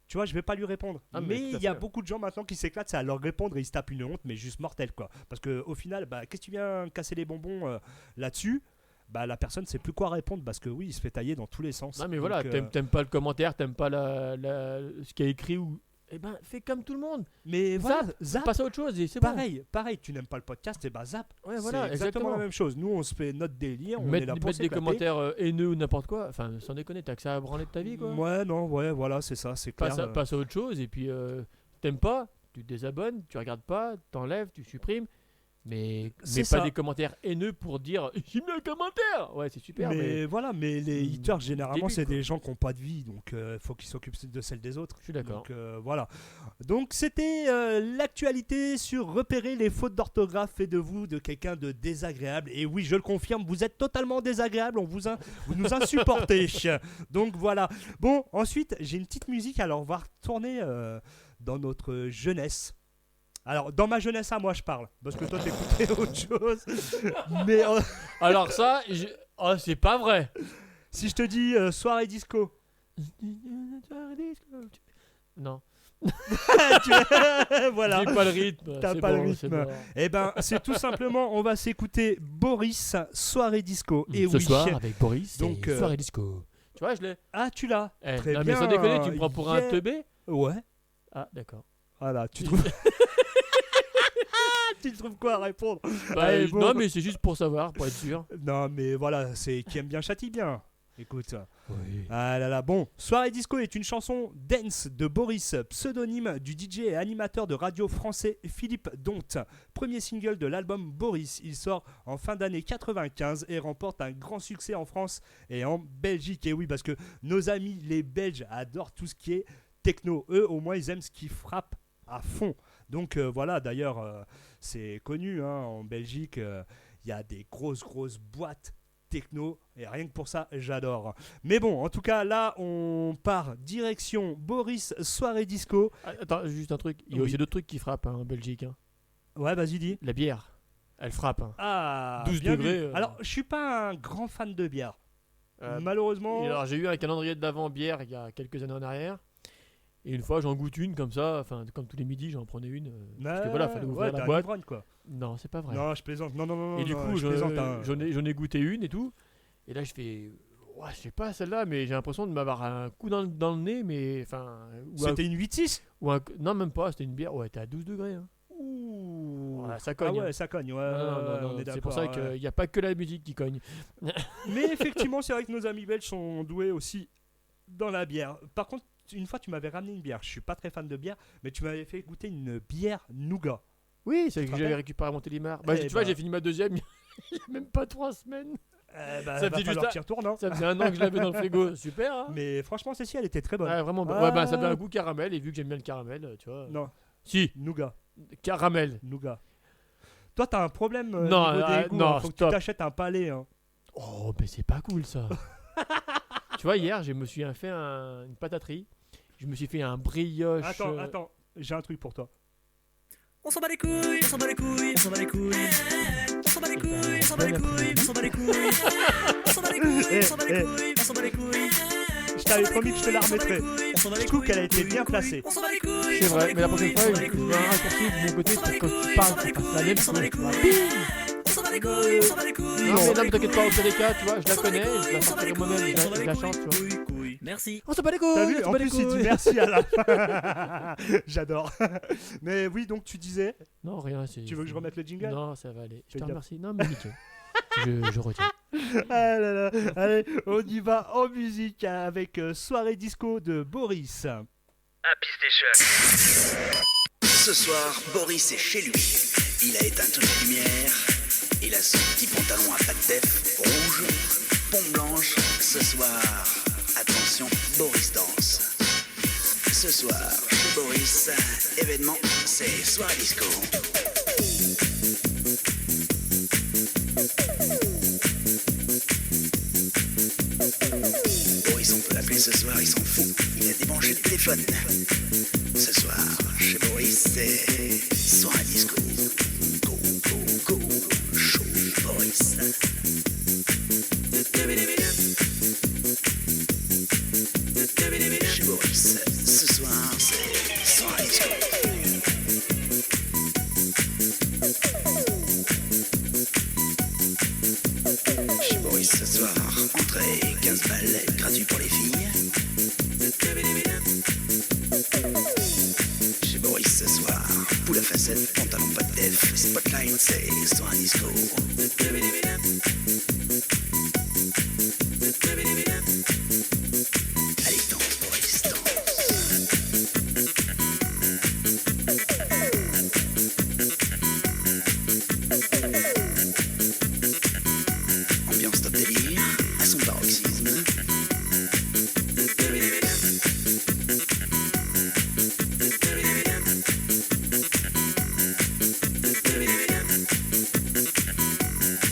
Tu vois, je vais pas lui répondre. Ah, mais mais tout à il y a fait. beaucoup de gens maintenant qui s'éclatent, c'est à leur répondre et ils se tapent une honte, mais juste mortelle, quoi. Parce que au final, bah, qu'est-ce que tu viens casser les bonbons là-dessus? Bah, la personne sait plus quoi répondre parce que oui, il se fait tailler dans tous les sens. Non, mais Donc, voilà, t'aimes pas le commentaire, t'aimes pas ce qui a écrit ou. Eh ben, fais comme tout le monde. mais voilà, zap. Passe à autre chose et c'est bon. Pareil, tu n'aimes pas le podcast, et bah zap. Ouais, voilà, c'est exactement exactement. la même chose. Nous, on se fait notre délire, on est Mettre là pour des s'éclater. commentaires haineux ou n'importe quoi. Enfin, sans déconner, t'as que ça à branler de ta vie, quoi. Ouais, non, ouais, voilà, c'est ça, c'est clair. Passe à autre chose et puis t'aimes pas, tu te désabonnes, tu regardes pas, t'enlèves, tu supprimes. Mais C'est pas ça. des commentaires haineux pour dire j'ai mis un commentaire. Ouais, c'est super. mais voilà, mais les haters, généralement, Début, c'est quoi. des gens qui n'ont pas de vie, donc faut qu'ils s'occupent de celle des autres. Je suis d'accord. Donc voilà. Donc c'était l'actualité sur repérer les fautes d'orthographe fait de vous de quelqu'un de désagréable. Et oui, je le confirme, vous êtes totalement désagréable, vous nous insupportez. Donc voilà. Bon, ensuite, j'ai une petite musique, alors on va retourner dans notre jeunesse. Alors, dans ma jeunesse à moi, je parle, parce que toi, t'écoutais autre chose. Mais Alors ça, oh, c'est pas vrai. si je te dis soirée disco, Non. voilà. J'ai pas le rythme. T'as c'est pas le bon, rythme. c'est mort. Eh ben, c'est tout simplement, on va s'écouter Boris, soirée disco. Et Ce oui. soir avec Boris, Donc, c'est soirée disco. Tu vois, je l'ai. Ah, tu l'as. Eh, Très non, bien. mais sans déconner, tu me prends pour un Yeah. teubé. Ouais. Ah, d'accord. Voilà, tu trouves. Tu trouves quoi à répondre? Bah, Allez, bon. Non, mais c'est juste pour savoir, pour être sûr. Non, mais voilà, c'est qui aime bien châtie bien. Écoute. Oui. Ah là là, bon. Soirée disco est une chanson dance de Boris, pseudonyme du DJ et animateur de radio français Philippe Donte. Premier single de l'album Boris. Il sort en fin d'année 95 et remporte un grand succès en France et en Belgique. Et oui, parce que nos amis les Belges adorent tout ce qui est techno. Eux, au moins, ils aiment ce qui frappe à fond. Donc voilà, d'ailleurs, c'est connu, hein, en Belgique, il y a des grosses boîtes techno, et rien que pour ça, j'adore. Mais bon, en tout cas, là, on part direction Boris Soirée Disco. Attends, juste un truc. Il y a Oui. aussi d'autres trucs qui frappent en Belgique. Hein. Ouais, vas-y, dis. La bière, elle frappe. Hein. Ah, 12 bien degrés, vu. Alors, je suis pas un grand fan de bière. Euh, Malheureusement. Et alors j'ai eu un calendrier de l'avant bière il y a quelques années en arrière. Et une fois j'en goûte une comme ça, enfin comme tous les midis j'en prenais une. Parce que voilà, fallait ouvrir ouais, la t'es un boîte. ivrogne, quoi. Non, c'est pas vrai. Non, je plaisante. Non. Et du coup, je plaisante. Hein. j'en ai goûté une et tout. Et là, je fais. Ouais, je sais pas celle-là, mais j'ai l'impression de m'avoir un coup dans le nez, mais. Enfin. C'était une 8-6 Non, même pas, c'était une bière. Ouais, t'es à 12 degrés. Hein. Ouh. Ouais, ça cogne. Ah ouais, hein. ça cogne. Ouais, Non, on est d'accord. c'est pour ça ouais. qu'il n'y a pas que la musique qui cogne. Mais effectivement, c'est vrai que nos amis belges sont doués aussi dans la bière. Par contre, une fois, tu m'avais ramené une bière. Je suis pas très fan de bière, mais tu m'avais fait goûter une bière nougat. Oui, c'est te que rappelles j'avais récupéré mon télémar. Bah, Eh tu vois, bah. j'ai fini ma deuxième il y a même pas 3 semaines. Ça Ça va faisait falloir juste que tu retournes, hein. Ça faisait un an que je l'avais dans le frigo. Super, hein. Mais franchement, celle-ci, elle était très bonne. Ouais, vraiment. Ah. Ouais, bah, ça avait un goût caramel, et vu que j'aime bien le caramel, tu vois. Non, Si, nougat. caramel. Nougat. Toi, t'as un problème Non, niveau des goûts. non, Hein. Faut que tu stop. t'achètes un palais. Hein. Oh, mais c'est pas cool ça. Tu vois, hier, je me suis fait une pataterie. Je me suis fait un brioche. Attends. J'ai un truc pour toi. On s'en bat les couilles, on s'en bat les couilles, on s'en bat les couilles. On s'en bat les couilles, on s'en bat les couilles, on s'en bat les couilles. On s'en bat les couilles, on s'en bat les couilles, on s'en bat les couilles. Je t'avais promis que je te la remettrais. Je trouve qu'elle a été bien placée. On s'en bat les couilles. C'est vrai, mais la prochaine fois, je vais un raccourci de mon côté pour que quand tu parles, ça fasse la même chose. Tu vois. On s'en bat les couilles, on s'en bat les couilles. Non, mais t'inquiète pas, au pire des cas, tu vois, je la connais, je la sortirai moi-même, je la chante, tu vois. Merci. On s'en bat les couilles, T'as vu, on s'en en bat les plus il dit couilles. merci à la fin. J'adore. Mais oui, donc tu disais, Non, rien, c'est. tu veux que je remette le jingle? Non, ça va aller. Je Fais te gaffe. remercie. Non, mais nickel. Je retiens. Ah là là. Allez, on y va en musique avec Soirée Disco de Boris. Happy Station. Ce soir, Boris est chez lui. Il a éteint toutes les lumières. Il a son petit pantalon à pattes def rouge, pompe blanche. Ce soir, attention, Boris danse. Ce soir, chez Boris, événement, c'est soirée disco. Boris, on peut l'appeler ce soir, il s'en fout. Il a débranché le téléphone. Ce soir, chez Boris, c'est soirée disco. Go, go, go, show Boris. Chez Boris, ce soir, c'est soirée disco. Chez Boris, ce soir, entrée 15 balles, gratuit pour les filles. Chez Boris ce soir, poule à facettes, pantalon pas de def, spotlight, c'est soirée disco. Allez, danse, Boris, danse. Ambiance top délire, à son paroxysme.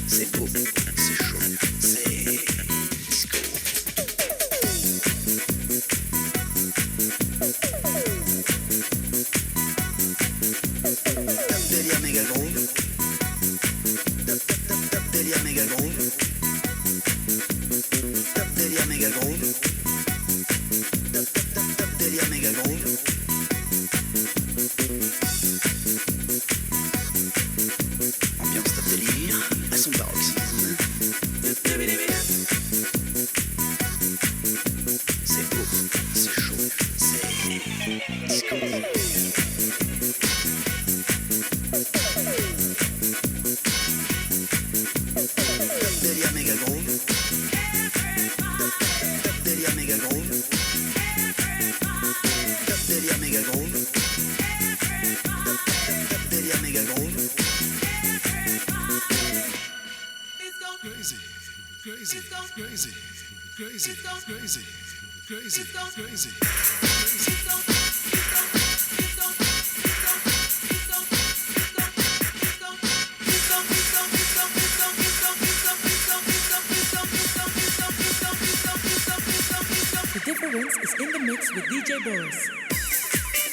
C'est beau, c'est chaud, c'est disco. Top délire méga groove. Top délire méga groove. Top délire méga groove. Top délire méga groove. Ambiance top délire à son paroxysme. C'est beau, c'est chaud, c'est disco. Top délire méga groove. Top délire méga groove. Top délire méga groove. Top délire méga groove. Crazy, crazy, crazy, crazy, crazy, crazy, crazy. The Difference is in the mix with DJ Boris.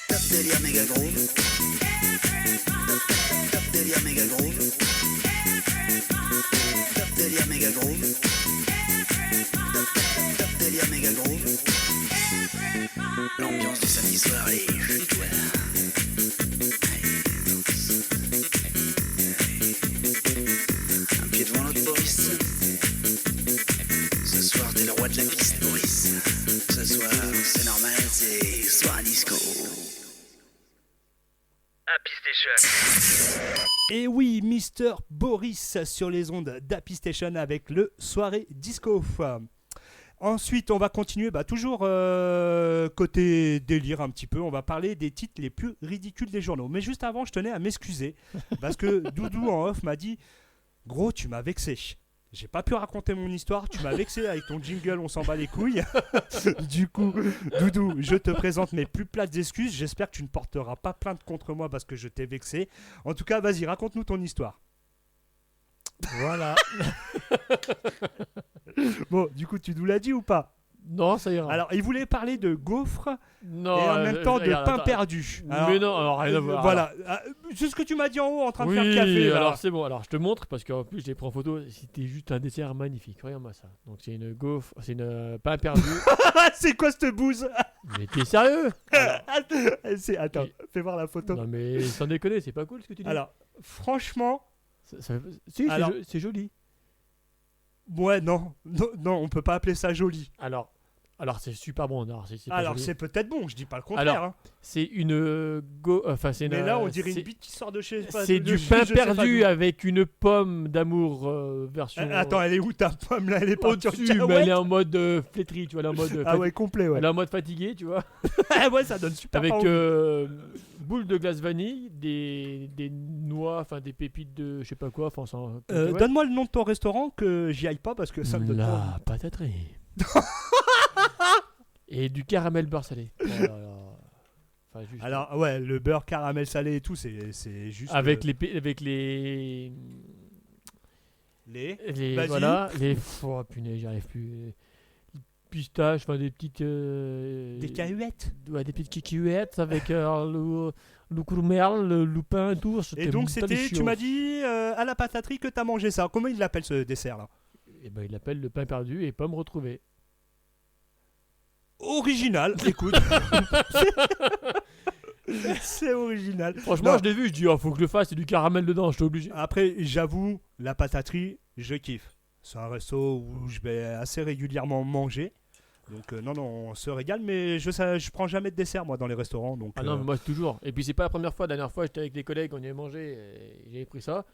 Top délire méga groove. Top délire méga groove. Top délire méga groove. Top délire méga groove. L'ambiance du samedi soir et jeudi soir. Allez, danse. Allez. Un pied devant l'autre, Boris. Ce soir, t'es le roi de la piste, Boris. Ce soir, c'est normal, c'est soir à disco. Happy Station. Et oui, Mister Boris sur les ondes d'Happy Station avec le soirée disco. Ensuite, on va continuer, toujours côté délire un petit peu. On va parler des titres les plus ridicules des journaux. Mais juste avant, je tenais à m'excuser parce que Doudou en off m'a dit « Gros, tu m'as vexé. J'ai pas pu raconter mon histoire, tu m'as vexé avec ton jingle, on s'en bat les couilles. » Du coup, Doudou, je te présente mes plus plates excuses. J'espère que tu ne porteras pas plainte contre moi parce que je t'ai vexé. En tout cas, vas-y, raconte-nous ton histoire. Voilà. Bon, du coup, tu nous l'as dit ou pas? Non, ça ira. Alors, il voulait parler de gaufres non, et en même temps de regarde, pain attends. perdu. Mais non, alors rien à voir. Voilà, c'est ce que tu m'as dit en haut en train de Oui, faire le café. Là. alors c'est bon. Alors je te montre parce qu'en plus je l'ai pris en photo. C'était juste un dessert magnifique. Regarde-moi ça. Donc c'est une gaufre, c'est une pain perdu. C'est quoi cette bouse? Mais t'es sérieux? Attends, Et- fais voir la photo. Non mais sans déconner, c'est pas cool ce que tu dis. Alors, franchement, si, alors- c'est joli. ouais, non, on peut pas appeler ça joli. Alors c'est super bon. Alors c'est pas Alors, joli. c'est peut-être bon, je dis pas le contraire. Alors, hein. c'est une enfin c'est une. Mais là, on dirait c'est- une bite qui sort de chez. C'est du pain perdu avec une pomme d'amour version. Attends, elle est où ta pomme là? Elle est partie en au-dessus, mais elle cacahuète. est en mode flétrie, tu vois, elle est en mode. Ah ouais, complet, ouais. Elle est en mode fatigué, tu vois. Ah ouais, ça donne super Avec envie. boule de glace vanille, des noix, enfin des pépites de je sais pas quoi, enfin sans. Donne-moi le nom de ton restaurant que j'y aille pas parce que ça me donne pas envie. La pataterie. Et du caramel beurre salé. Oh là là. Enfin, juste- Alors ouais, le beurre caramel salé et tout, c'est juste avec les Vas-y. voilà les oh punaise, j'y arrive plus. Pistaches, enfin des petites des cahuètes. ouais, des petites kikiouettes avec le courmerle, le lupin et tout. Et donc c'était, tu m'as dit à la pataterie que t'as mangé ça. Comment il l'appelle ce dessert là? Et ben il l'appelle le pain perdu et pomme retrouvée. Original, écoute. C'est original. Franchement, Non. je l'ai vu, je dis oh, faut que je le fasse, c'est du caramel dedans, je suis obligé. Après, j'avoue, la pataterie, je kiffe. C'est un resto où je vais assez régulièrement manger. Donc non, on se régale, mais je prends jamais de dessert moi dans les restaurants. Donc, Ah non, mais moi c'est toujours. Et puis c'est pas la première fois, la dernière fois j'étais avec des collègues, on y avait mangé, et j'avais pris ça.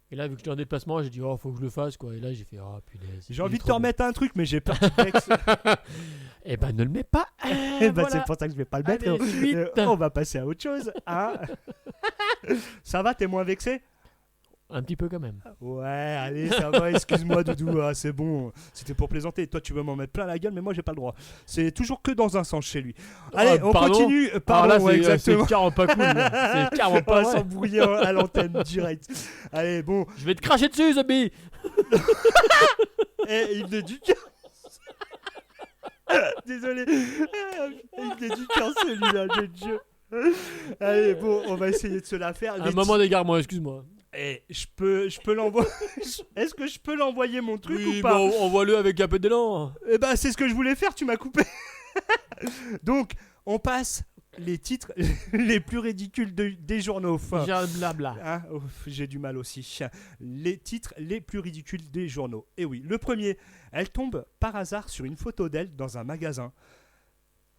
Et là, vu que j'étais en déplacement, j'ai dit oh, faut que je le fasse quoi. Et là, j'ai fait oh punaise. j'ai envie de te remettre un truc, mais j'ai peur que tu te vexes. Eh ben ne le mets pas. Eh ben, Voilà. c'est pour ça que je vais pas le mettre. Allez, suite. On va passer à autre chose. Hein. Ça va, t'es moins vexé? Un petit peu quand même. Ouais, allez, ça va, excuse-moi Doudou, ah, c'est bon, c'était pour plaisanter. Toi, tu veux m'en mettre plein la gueule, mais moi, j'ai pas le droit. C'est toujours que dans un sens chez lui. Allez, on pardon continue. Alors Pardon, là, ouais, exactement. c'est carrément pas cool. là. C'est carrément On pas va vrai. s'embrouiller à l'antenne direct. Allez, bon, Je vais te cracher dessus, Zombie. il venait du cœur. Désolé. Il venait du cœur celui-là, de Dieu. Allez, bon, on va essayer de se la faire. Un moment d'égarement, excuse-moi. Je peux l'envoyer. Est-ce que je peux l'envoyer mon truc Oui, ou pas? bon, envoie-le avec un peu d'élan. Eh ben, c'est ce que je voulais faire, tu m'as coupé. Donc, on passe les titres les plus ridicules des journaux. Enfin, J'ai un blabla. hein, j'ai du mal aussi. Les titres les plus ridicules des journaux. Et oui, le premier, elle tombe par hasard sur une photo d'elle dans un magasin.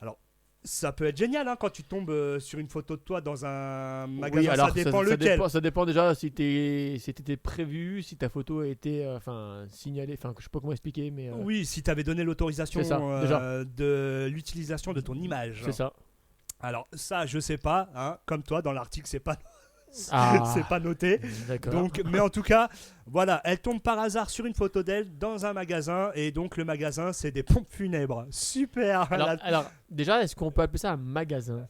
Alors, ça peut être génial hein, quand tu tombes sur une photo de toi dans un magasin. Oui, alors ça dépend lequel. Ça dépend déjà si c'était prévu, si ta photo a été signalée, enfin je sais pas comment expliquer, mais Oui, si tu avais donné l'autorisation C'est ça, déjà. de l'utilisation de ton image. c'est ça. Alors ça, je sais pas, hein, comme toi, dans l'article, c'est pas Ah. C'est pas noté. D'accord. Donc, mais en tout cas, voilà, elle tombe par hasard sur une photo d'elle dans un magasin et donc le magasin c'est des pompes funèbres. Super. Alors, déjà, est-ce qu'on peut appeler ça un magasin?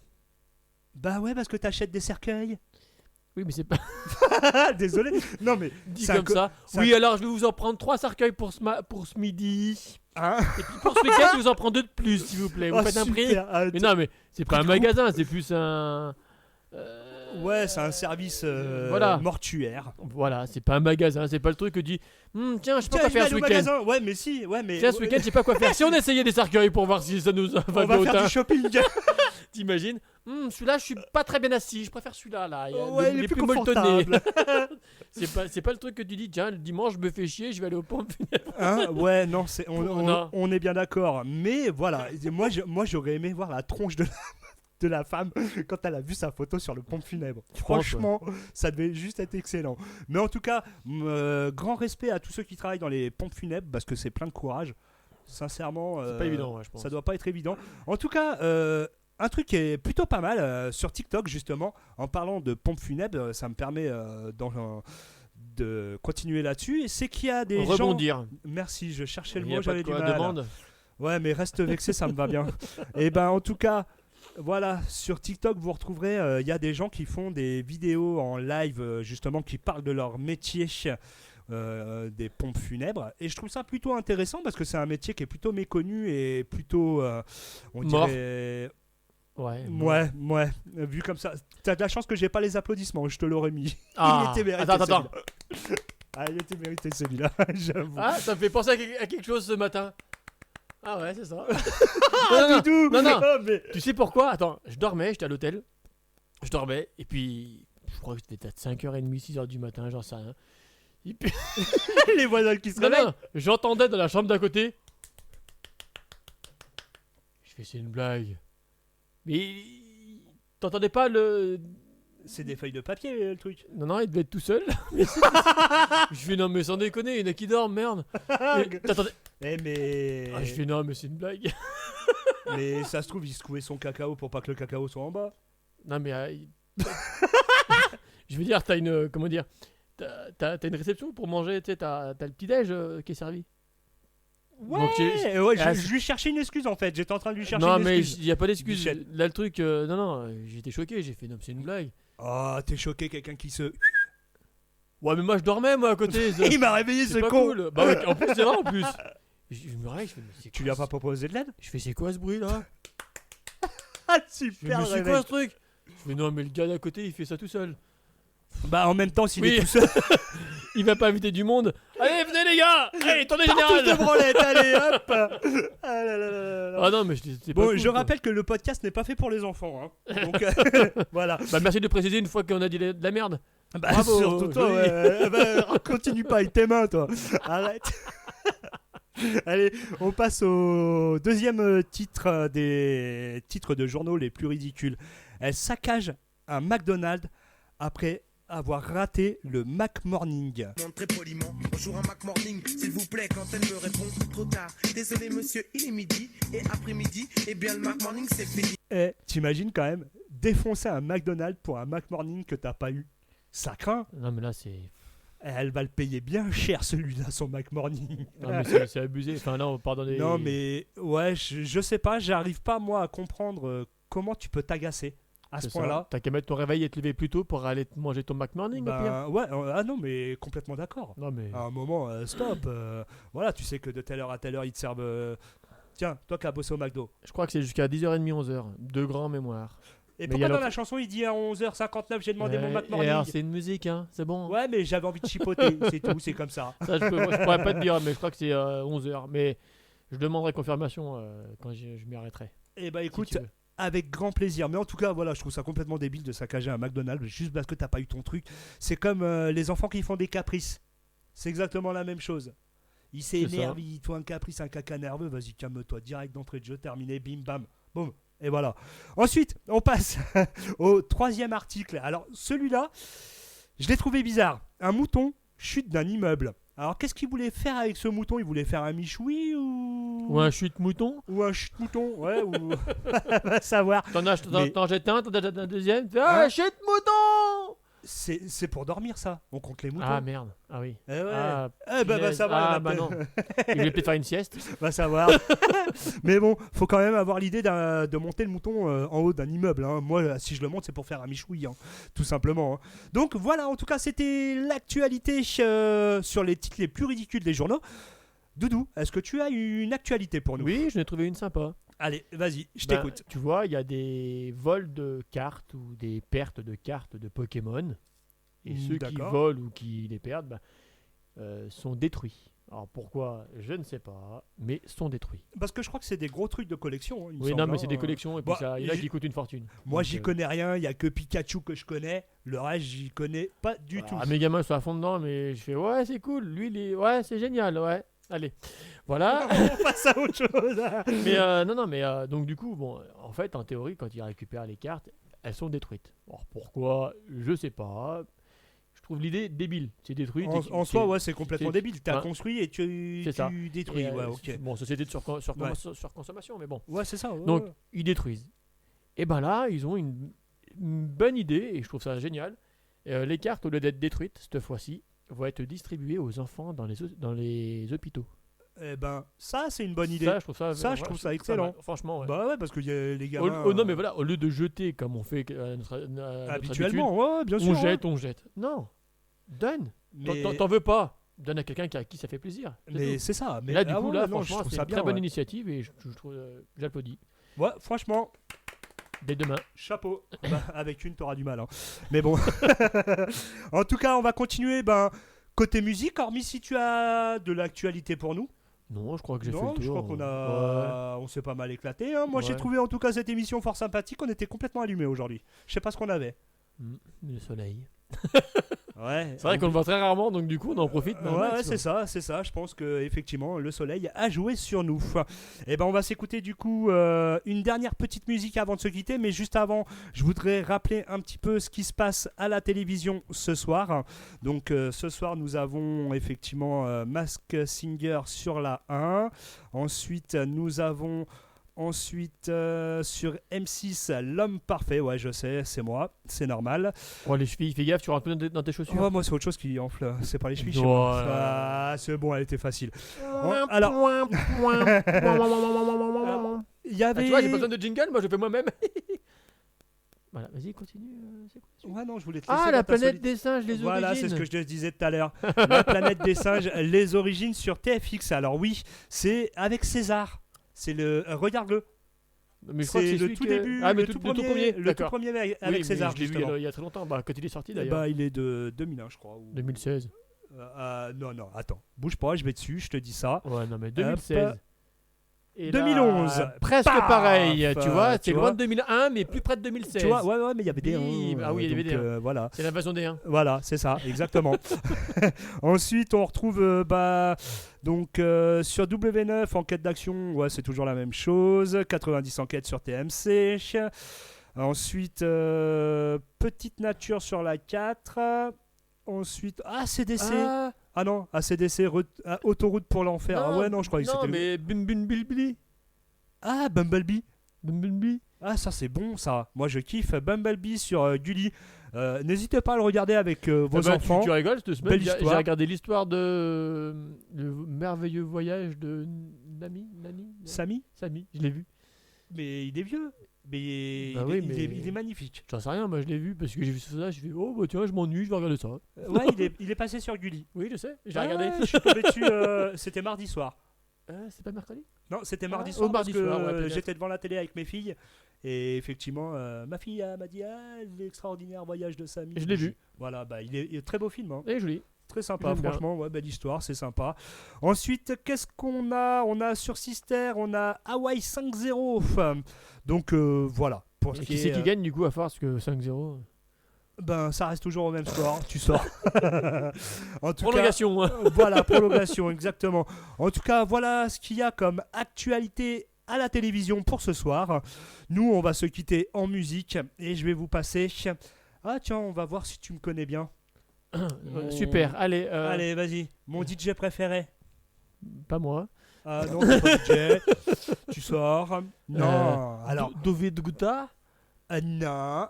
Bah ouais, parce que t'achètes des cercueils. Oui, mais c'est pas Désolé. Non mais dit c'est un comme co- ça. c'est Oui, alors je vais vous en prendre 3 cercueils pour ce midi. hein. Et puis pour ce week-end, je vous en prends 2 de plus, s'il vous plaît. Vous Oh, faites un prix. super. Ah, Mais non, mais c'est pas un magasin, c'est plus un. Ouais, c'est un service Voilà. mortuaire. Voilà, c'est pas un magasin, c'est pas le truc que dit tiens, je sais pas Tiens, quoi je vais faire aller ce au week-end. magasin. Ouais, mais si, ouais, mais Tiens, ce week-end, je sais pas quoi faire. Si on essayait des cercueils pour voir si ça nous va on bien va au faire teint, du shopping. t'imagines celui-là, je suis pas très bien assis, je préfère celui-là. Là. Ouais, il est plus confortable. c'est pas le truc que tu dis, tiens, le dimanche, je me fais chier, je vais aller aux pompes funèbres. Hein, ouais, non, Non. on est bien d'accord. Mais voilà, moi j'aurais aimé voir la tronche de la femme quand elle a vu sa photo sur le pompe funèbre. Franchement, ça devait juste être excellent. Mais en tout cas, grand respect à tous ceux qui travaillent dans les pompes funèbres parce que c'est plein de courage. Sincèrement, C'est pas évident, ouais, je pense. ça doit pas être évident. En tout cas, un truc qui est plutôt pas mal sur TikTok justement, en parlant de pompes funèbres, ça me permet de continuer là-dessus. C'est qu'il y a des gens. Rebondir. Merci, je cherchais le Il y a mot, pas de j'avais du quoi, mal. demande. Ouais, mais reste vexé, ça me va bien. Et ben en tout cas, voilà, sur TikTok, vous retrouverez, il y a des gens qui font des vidéos en live, justement, qui parlent de leur métier des pompes funèbres. Et je trouve ça plutôt intéressant parce que c'est un métier qui est plutôt méconnu et plutôt, on Mort. dirait... Ouais. Ouais, vu comme ça. T'as de la chance que j'ai pas les applaudissements, je te l'aurais mis. Ah, Il était mérité. attends. celui-là. Ah, il était mérité celui-là, j'avoue. Ah, ça me fait penser à quelque chose ce matin. Ah ouais, c'est ça. Doudou. non. Oh, mais... Tu sais pourquoi? Attends, je dormais, j'étais à l'hôtel. Je dormais, et puis je crois que c'était peut-être 5h30, 6h du matin, j'en sais rien. Et puis... les voisins qui se non, réveillent. non, j'entendais dans la chambre d'à côté. Je fais, c'est une blague. Mais t'entendais pas le... C'est des feuilles de papier le truc. Non, il devait être tout seul. Je fais, non mais sans déconner, il y en a qui dorment, merde. Et t'entendais... Mais... Ah, je fais, non mais c'est une blague. mais ça se trouve, il secouait son cacao pour pas que le cacao soit en bas. Non mais... je veux dire, t'as une... Comment dire? T'as une réception pour manger, tu sais, t'as le petit-déj qui est servi. Ouais, Donc, je lui cherchais une excuse en fait. J'étais en train de lui chercher non une mais excuse. il y a pas d'excuse. Michel. Là le truc... non, j'étais choqué, j'ai fait, non mais c'est une blague. Oh, t'es choqué, quelqu'un qui se... Ouais mais moi je dormais moi à côté. Il m'a réveillé ce C'est pas con. cool. Bah ouais, en plus c'est vrai en plus. Je me réveille, je fais, mais c'est Tu quoi lui as ce- pas proposé de l'aide? Je fais, c'est quoi ce bruit là? Ah, Je fais, super mais c'est réveil. quoi ce truc? Je fais, non mais le gars d'à côté il fait ça tout seul. Bah en même temps, s'il Oui. est tout seul... Il va pas inviter du monde. Allez venez les gars. Allez tournez Tous de général. branlette, allez hop. Ah là là là là là. Ah non mais c'est pas Bon, cool, je quoi. rappelle que le podcast n'est pas fait pour les enfants. Hein. Donc voilà. Bah merci de préciser une fois qu'on a dit de la merde. Bah, Bravo, surtout toi, joli. ouais. Bah, continue pas avec tes mains, toi. Arrête. Allez, on passe au deuxième titre des titres de journaux les plus ridicules. Elle saccage un McDonald's après avoir raté le Mac Morning. Très poliment, bonjour un Mac Morning, s'il vous plaît, quand elle me répond, trop tard, désolé monsieur, il est midi, et après-midi, eh bien le Mac Morning c'est fini. Eh, t'imagines quand même défoncer un McDonald's pour un Mac Morning que t'as pas eu? Ça craint. Non mais là c'est... Eh, elle va le payer bien cher celui-là, son Mac Morning. Non mais c'est abusé. Enfin non, pardonnez. Non mais ouais, je sais pas, j'arrive pas moi à comprendre comment tu peux t'agacer à ce C'est ça. point-là. T'as qu'à mettre ton réveil et te lever plus tôt pour aller te manger ton Mac Morning au pire. Ben, ouais, ah non mais complètement d'accord. Non mais... À un moment, stop. Voilà, tu sais que de telle heure à telle heure ils te servent. Tiens, toi qui as bossé au McDo. Je crois que c'est jusqu'à 10h30, 11h. De grand mémoire. Et Mais pourquoi y a dans l'autre- la chanson il dit à 11h59 j'ai demandé mon Mac Et Morning? alors c'est une musique hein, c'est bon. Ouais, mais j'avais envie de chipoter, c'est tout, c'est comme ça. Ça, je pourrais pas te dire, mais je crois que c'est 11h. Mais je demanderai confirmation quand je m'y arrêterai. Et bah si écoute, tu veux. avec grand plaisir. Mais en tout cas, voilà, je trouve ça complètement débile de saccager un McDonald's juste parce que t'as pas eu ton truc. C'est comme les enfants qui font des caprices. C'est exactement la même chose. Il s'énerve, ça. il toi un caprice, un caca nerveux, vas-y calme-toi, direct d'entrée de jeu, terminé, bim bam, boum. Et voilà. Ensuite, on passe au troisième article. Alors, celui-là, je l'ai trouvé bizarre. Un mouton chute d'un immeuble. Alors, qu'est-ce qu'il voulait faire avec ce mouton? Il voulait faire un michoui Ou un chute mouton. ou un chute-mouton? Ouais, ou... va savoir. T'en Mais- jettes un, t'en jettes un deuxième. Tu fais, ah, Hein chute mouton. C'est pour dormir ça. On compte les moutons. Ah merde. Ah oui. Eh ouais. Ah, ça va. Ah bah non. Il voulait peut-être faire une sieste. Va savoir. Mais bon, faut quand même avoir l'idée de monter le mouton en haut d'un immeuble. Hein. Moi, si je le monte, c'est pour faire un michoui, hein, tout simplement. Hein. Donc voilà, en tout cas, c'était l'actualité sur les titres les plus ridicules des journaux. Doudou, est-ce que tu as une actualité pour nous? Oui, je n'ai trouvé une sympa. Allez, vas-y, je Ben, t'écoute. Tu vois, il y a des vols de cartes ou des pertes de cartes de Pokémon. Et ceux qui D'accord. volent ou qui les perdent sont détruits. Alors pourquoi, je ne sais pas, mais sont détruits. Parce que je crois que c'est des gros trucs de collection. Hein, il me Oui, semble, non, mais hein. c'est des collections et puis Bah, il y en a qui coûtent une fortune. Moi, Donc, j'y connais rien. Il y a que Pikachu que je connais. Le reste, j'y connais pas du tout. Ah, mes gamins sont à fond dedans, mais je fais ouais, c'est cool. Lui, ouais, c'est génial, ouais. Allez, voilà. On passe à autre chose. Mais mais donc du coup, bon, en fait, en théorie, quand ils récupèrent les cartes, elles sont détruites. Alors pourquoi, je sais pas. Je trouve l'idée débile. C'est détruit. En soi, ouais, c'est complètement c'est- débile. T'as hein, construit et tu c'est ça. détruis. Et, Ouais, ok. Bon, société de surconsommation, mais bon. Ouais, c'est ça. ouais, Donc, ouais. ils détruisent. Et ben là, ils ont une bonne idée, et je trouve ça génial. Les cartes, au lieu d'être détruites, cette fois-ci, vont être distribuées aux enfants dans les hôpitaux. Eh ben, ça, c'est une bonne idée. Ça, je trouve ça, Ça, je trouve ça excellent. mal. Franchement, ouais. Bah ouais, parce que y a les gamins. Non, mais voilà, au lieu de jeter comme on fait à notre habituellement, ouais, bien sûr. habitude, on ouais. jette. Non, donne. Mais, T'en veux pas. Donne à quelqu'un à qui ça fait plaisir. C'est mais tout. c'est ça. Mais Et là, du ah coup, ouais, là, non, je franchement, trouve c'est ça une bien. très bonne Ouais. initiative et je trouve, j'applaudis. Ouais, franchement, Dès demain. chapeau. Bah, avec une, t'auras du mal. Hein. Mais bon. En tout cas, on va continuer. Ben, côté musique, hormis si tu as de l'actualité pour nous. Non, je crois que j'ai fait Non, le tour. je crois qu'on a, on s'est pas mal éclaté. Hein. Moi, j'ai Ouais. trouvé en tout cas cette émission fort sympathique. On était complètement allumés aujourd'hui. Je sais pas ce qu'on avait. Le soleil. Ouais. C'est vrai qu'on le voit très rarement, donc du coup, on en profite. Ouais, ouais, c'est ça, c'est ça. Je pense que effectivement, le soleil a joué sur nous. Et ben, on va s'écouter du coup une dernière petite musique avant de se quitter. Mais juste avant, je voudrais rappeler un petit peu ce qui se passe à la télévision ce soir. Donc, ce soir, nous avons effectivement Mask Singer sur la 1. Ensuite, nous avons sur M6 L'Homme Parfait. Ouais, je sais, c'est moi, c'est normal. Oh, les chevilles, fais gaffe, tu rentres dans tes chaussures. Oh, moi, c'est autre chose qui enfle. C'est pas les chevilles. chez Ouais. moi. Ah, c'est bon, elle était facile. Alors, il y avait. Tu vois, j'ai pas besoin de jingle, moi je fais moi-même. Voilà, vas-y, continue. C'est quoi, Ouais, non, je voulais te laisser Ah, dans la ta planète solide- des singes, les Voilà, origines. c'est ce que je te disais tout à l'heure. La planète des singes, les origines sur TFX. Alors oui, c'est avec César. C'est le. Regarde-le. Mais je crois que C'est c'est le celui tout que- début. Ah, mais le tout premier. premier. Le tout D'accord. premier avec Oui, mais César, je l'ai vu justement. il y a très longtemps, quand il est sorti d'ailleurs. Bah, il est de 2001, je crois. ou- 2016. Non, attends. Bouge pas, je vais dessus, je te dis ça. Ouais, non, mais 2016. Et 2011. Presque Paf, pareil, tu vois. tu C'est vois. loin de 2001, mais plus près de 2016. Tu vois, ouais, mais il y avait des. Oui, ah oui, il y avait donc, des 1. voilà. C'est l'invasion des 1. Voilà, c'est ça, exactement. Ensuite, on retrouve sur W9 enquête d'action, ouais, c'est toujours la même chose. 90 enquêtes sur TMC. Ensuite, petite nature sur la 4. Ensuite, CDC. Ah non, ACDC, autoroute pour l'enfer. Ah ouais, non, je croyais que Non, c'était. mais Bumblebee. Ah, Bumblebee. Bumblebee. Ah, ça c'est bon ça. Moi je kiffe Bumblebee sur Gulli. N'hésitez pas à le regarder avec vos Ah bah, enfants. Tu rigoles, cette semaine, Belle j'ai histoire. regardé l'histoire de le merveilleux voyage de Nani Samy. Samy, je l'ai vu. Mais il est vieux. Mais, Bah il, oui, est, mais- il est magnifique. J'en sais rien, moi je l'ai vu parce que j'ai vu ça, j'ai fait oh bah tiens, je m'ennuie, je vais regarder ça. Ouais, il est passé sur Gulli. Oui, je sais, j'ai Ah, regardé. Je suis tombé dessus. C'était mardi soir. C'est pas mercredi? Non, c'était mardi Ah, soir oh, parce mardi que soir, ouais, peut-être. j'étais devant la télé avec mes filles. Et effectivement, ma fille m'a dit l'extraordinaire voyage de Samy. Je l'ai vu. Voilà, il est très beau film. Hein. Et joli. Très sympa, J'aime bien. franchement, ouais, belle histoire, c'est sympa. Ensuite, qu'est-ce qu'on a? On a sur Sister, on a Hawaii 5-0. Donc voilà. Pour ce Et qui qui c'est est, qui gagne du coup à force que 5-0? ben, ça reste toujours au même score, tu sors. En tout Prolongation. cas, voilà, prolongation, exactement. En tout cas, voilà ce qu'il y a comme actualité à la télévision pour ce soir. Nous, on va se quitter en musique et je vais vous passer. Ah tiens, on va voir si tu me connais bien. Super, allez. Allez, vas-y. Mon DJ préféré. Pas moi. Ah non, c'est pas DJ. Tu sors. Non. Alors, Dove de Guta. non.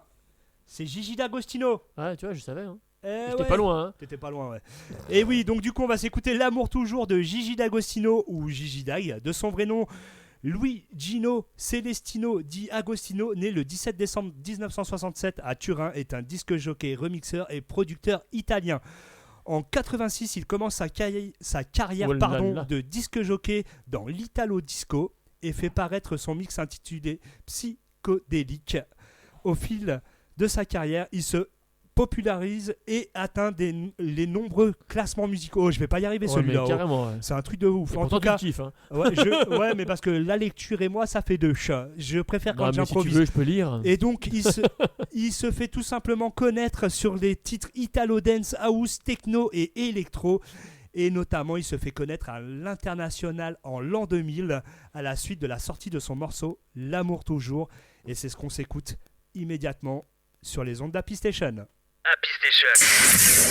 C'est Gigi D'Agostino. Ouais, tu vois, je savais. Hein. J'étais Pas loin. Hein. T'étais pas loin, ouais. Et oui, donc du coup, on va s'écouter L'amour toujours de Gigi D'Agostino ou Gigi Dag, de son vrai nom Louis Gino Celestino di Agostino, né le 17 décembre 1967 à Turin, est un disque jockey, remixeur et producteur italien. En 86, il commence sa carrière de disque jockey dans l'Italo Disco et fait paraître son mix intitulé Psychodélique. Au fil de sa carrière, il se popularise et atteint les nombreux classements musicaux. Oh, je vais pas y arriver celui-là. Carrément, ouais. C'est un truc de ouf. Et en tout cas, tu kiffes, hein. ouais, mais parce que la lecture et moi, ça fait deux chats. Je préfère quand j'improvise. Si tu veux, je peux lire. Et donc, il se fait tout simplement connaître sur les titres Italo Dance, House, Techno et Electro. Et notamment, il se fait connaître à l'international en l'an 2000 à la suite de la sortie de son morceau L'amour toujours. Et c'est ce qu'on s'écoute immédiatement sur les ondes d'Happy Station. Happy Station.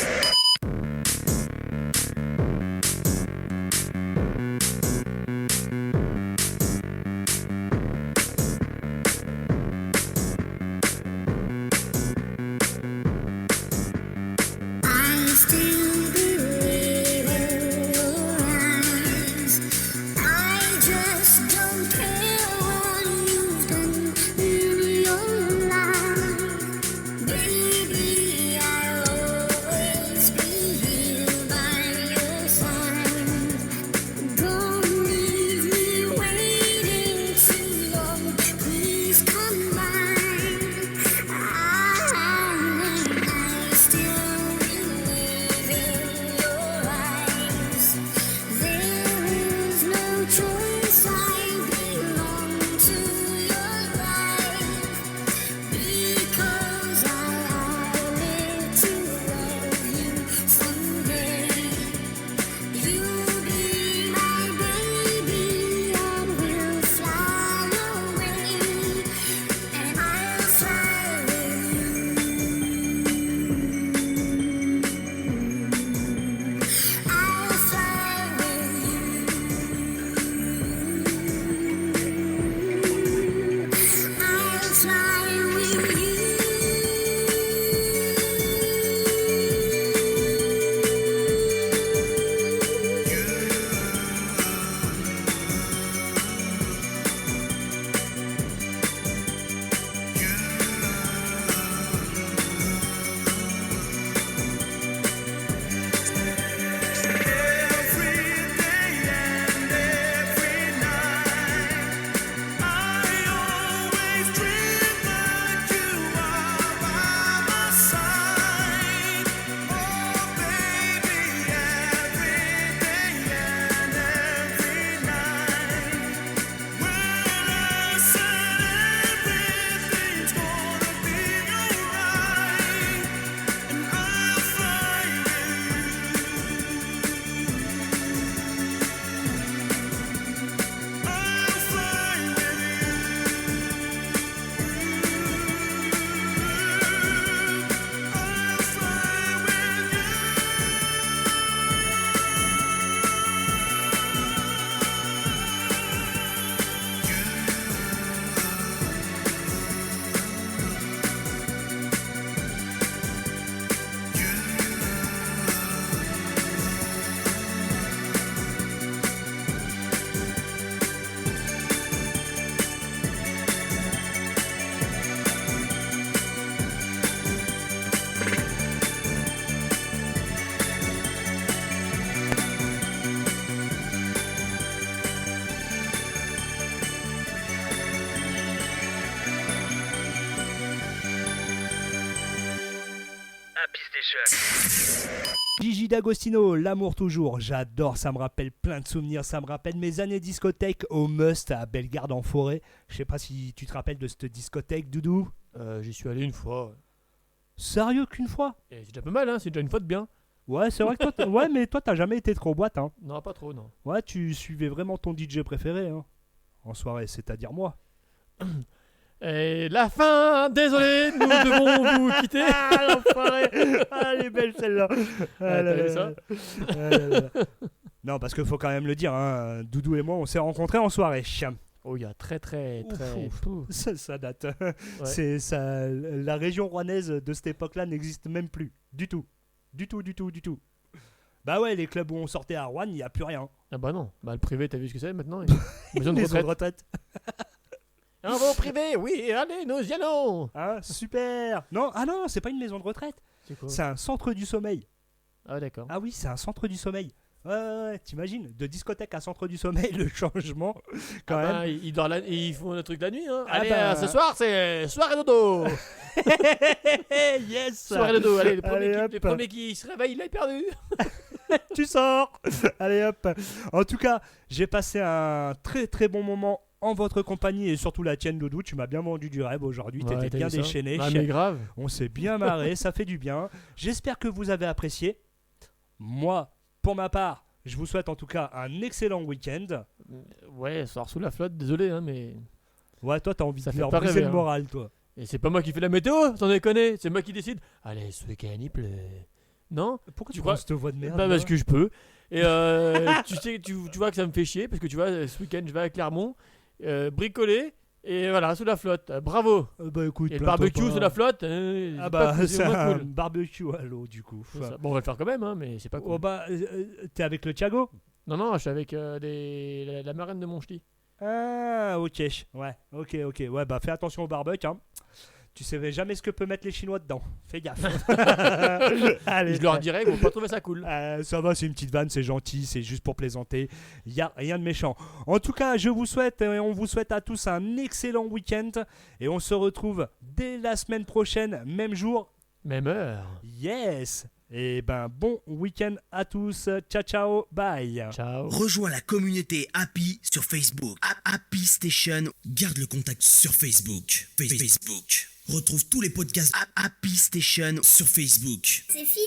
Gigi D'Agostino, L'amour toujours, j'adore, ça me rappelle plein de souvenirs, ça me rappelle mes années discothèque au Must à Bellegarde en forêt. Je sais pas si tu te rappelles de cette discothèque, Doudou. J'y suis allé une fois. Sérieux qu'une fois? Et c'est déjà pas mal, hein, c'est déjà une fois de bien. Ouais, c'est vrai que toi, ouais, mais toi t'as jamais été trop boîte, hein. Non, pas trop, non. Ouais, tu suivais vraiment ton DJ préféré, hein, en soirée, c'est-à-dire moi. Et la fin, désolé, nous devons vous quitter. Ah, l'enfoiré. Ah, elle est belle celle-là. Ah, t'as vu ça Non, parce qu'il faut quand même le dire, hein, Doudou et moi, on s'est rencontrés en soirée. Oh, il y a très. Ouf. Pouh. Ça date. C'est ça, la région rouennaise de cette époque-là n'existe même plus. Du tout. Bah ouais, les clubs où on sortait à Rouen, il n'y a plus rien. Ah bah non. Bah le privé, t'as vu ce que c'est maintenant Maison de Maison de retraite. retraite. Un bon privé, oui, allez, nous y allons. Ah, super. Non, c'est pas une maison de retraite. C'est quoi? C'est un centre du sommeil. Ah d'accord. Ah oui, c'est un centre du sommeil. Ouais, t'imagines, de discothèque à centre du sommeil, le changement, quand même. Bah, ils font le truc la nuit, hein. Ah Allez, bah. ce soir, c'est soirée dodo. Yes. Soirée dodo, allez, Allez, hop. les premiers qui se réveillent, il l'a perdu. Tu sors. Allez hop. En tout cas, j'ai passé un très très bon moment en votre compagnie et surtout la tienne, Doudou. Tu m'as bien vendu du rêve aujourd'hui. Ouais, T'étais t'as bien vu ça déchaîné. Ah mais grave. On s'est bien marré, ça fait du bien. J'espère que vous avez apprécié. Moi, pour ma part, je vous souhaite en tout cas un excellent week-end. Ouais, sort sous la flotte, désolé, hein, mais... Ouais, toi, t'as envie Ça de fait leur pas briser rêver, le hein. moral, toi. Et c'est pas moi qui fais la météo, t'en déconnes, c'est moi qui décide. Allez, ce week-end, il pleut. Non? Pourquoi tu crois- prends cette voix de merde Bah là parce que je peux. Et tu vois que ça me fait chier, parce que tu vois, ce week-end, je vais à Clermont, bricoler, et voilà, sous la flotte. Bravo. Bah écoute, Et le plains-toi barbecue pas. sous la flotte, Ah pas bah cool, c'est moins un cool. barbecue à l'eau du coup. C'est ça. Bon, on va le faire quand même, hein, mais c'est pas cool. Oh bah, t'es avec le Thiago? Non, je suis avec la marraine de mon ch'ti. Ah, ok. Ouais, ok. Ouais, bah fais attention au barbecue, hein. Tu sais jamais ce que peut mettre les Chinois dedans. Fais gaffe. Allez, Je leur dirai qu'ils vont pas trouver ça cool. ça va, c'est une petite vanne, c'est gentil, c'est juste pour plaisanter. Il n'y a rien de méchant. En tout cas, je vous souhaite et on vous souhaite à tous un excellent week-end. Et on se retrouve dès la semaine prochaine, même jour. Même heure. Yes. Et ben, bon week-end à tous. Ciao, ciao, bye. Ciao. Rejoins la communauté Happy sur Facebook. Happy Station. Garde le contact sur Facebook. Facebook. Retrouve tous les podcasts Happy Station sur Facebook. C'est fini.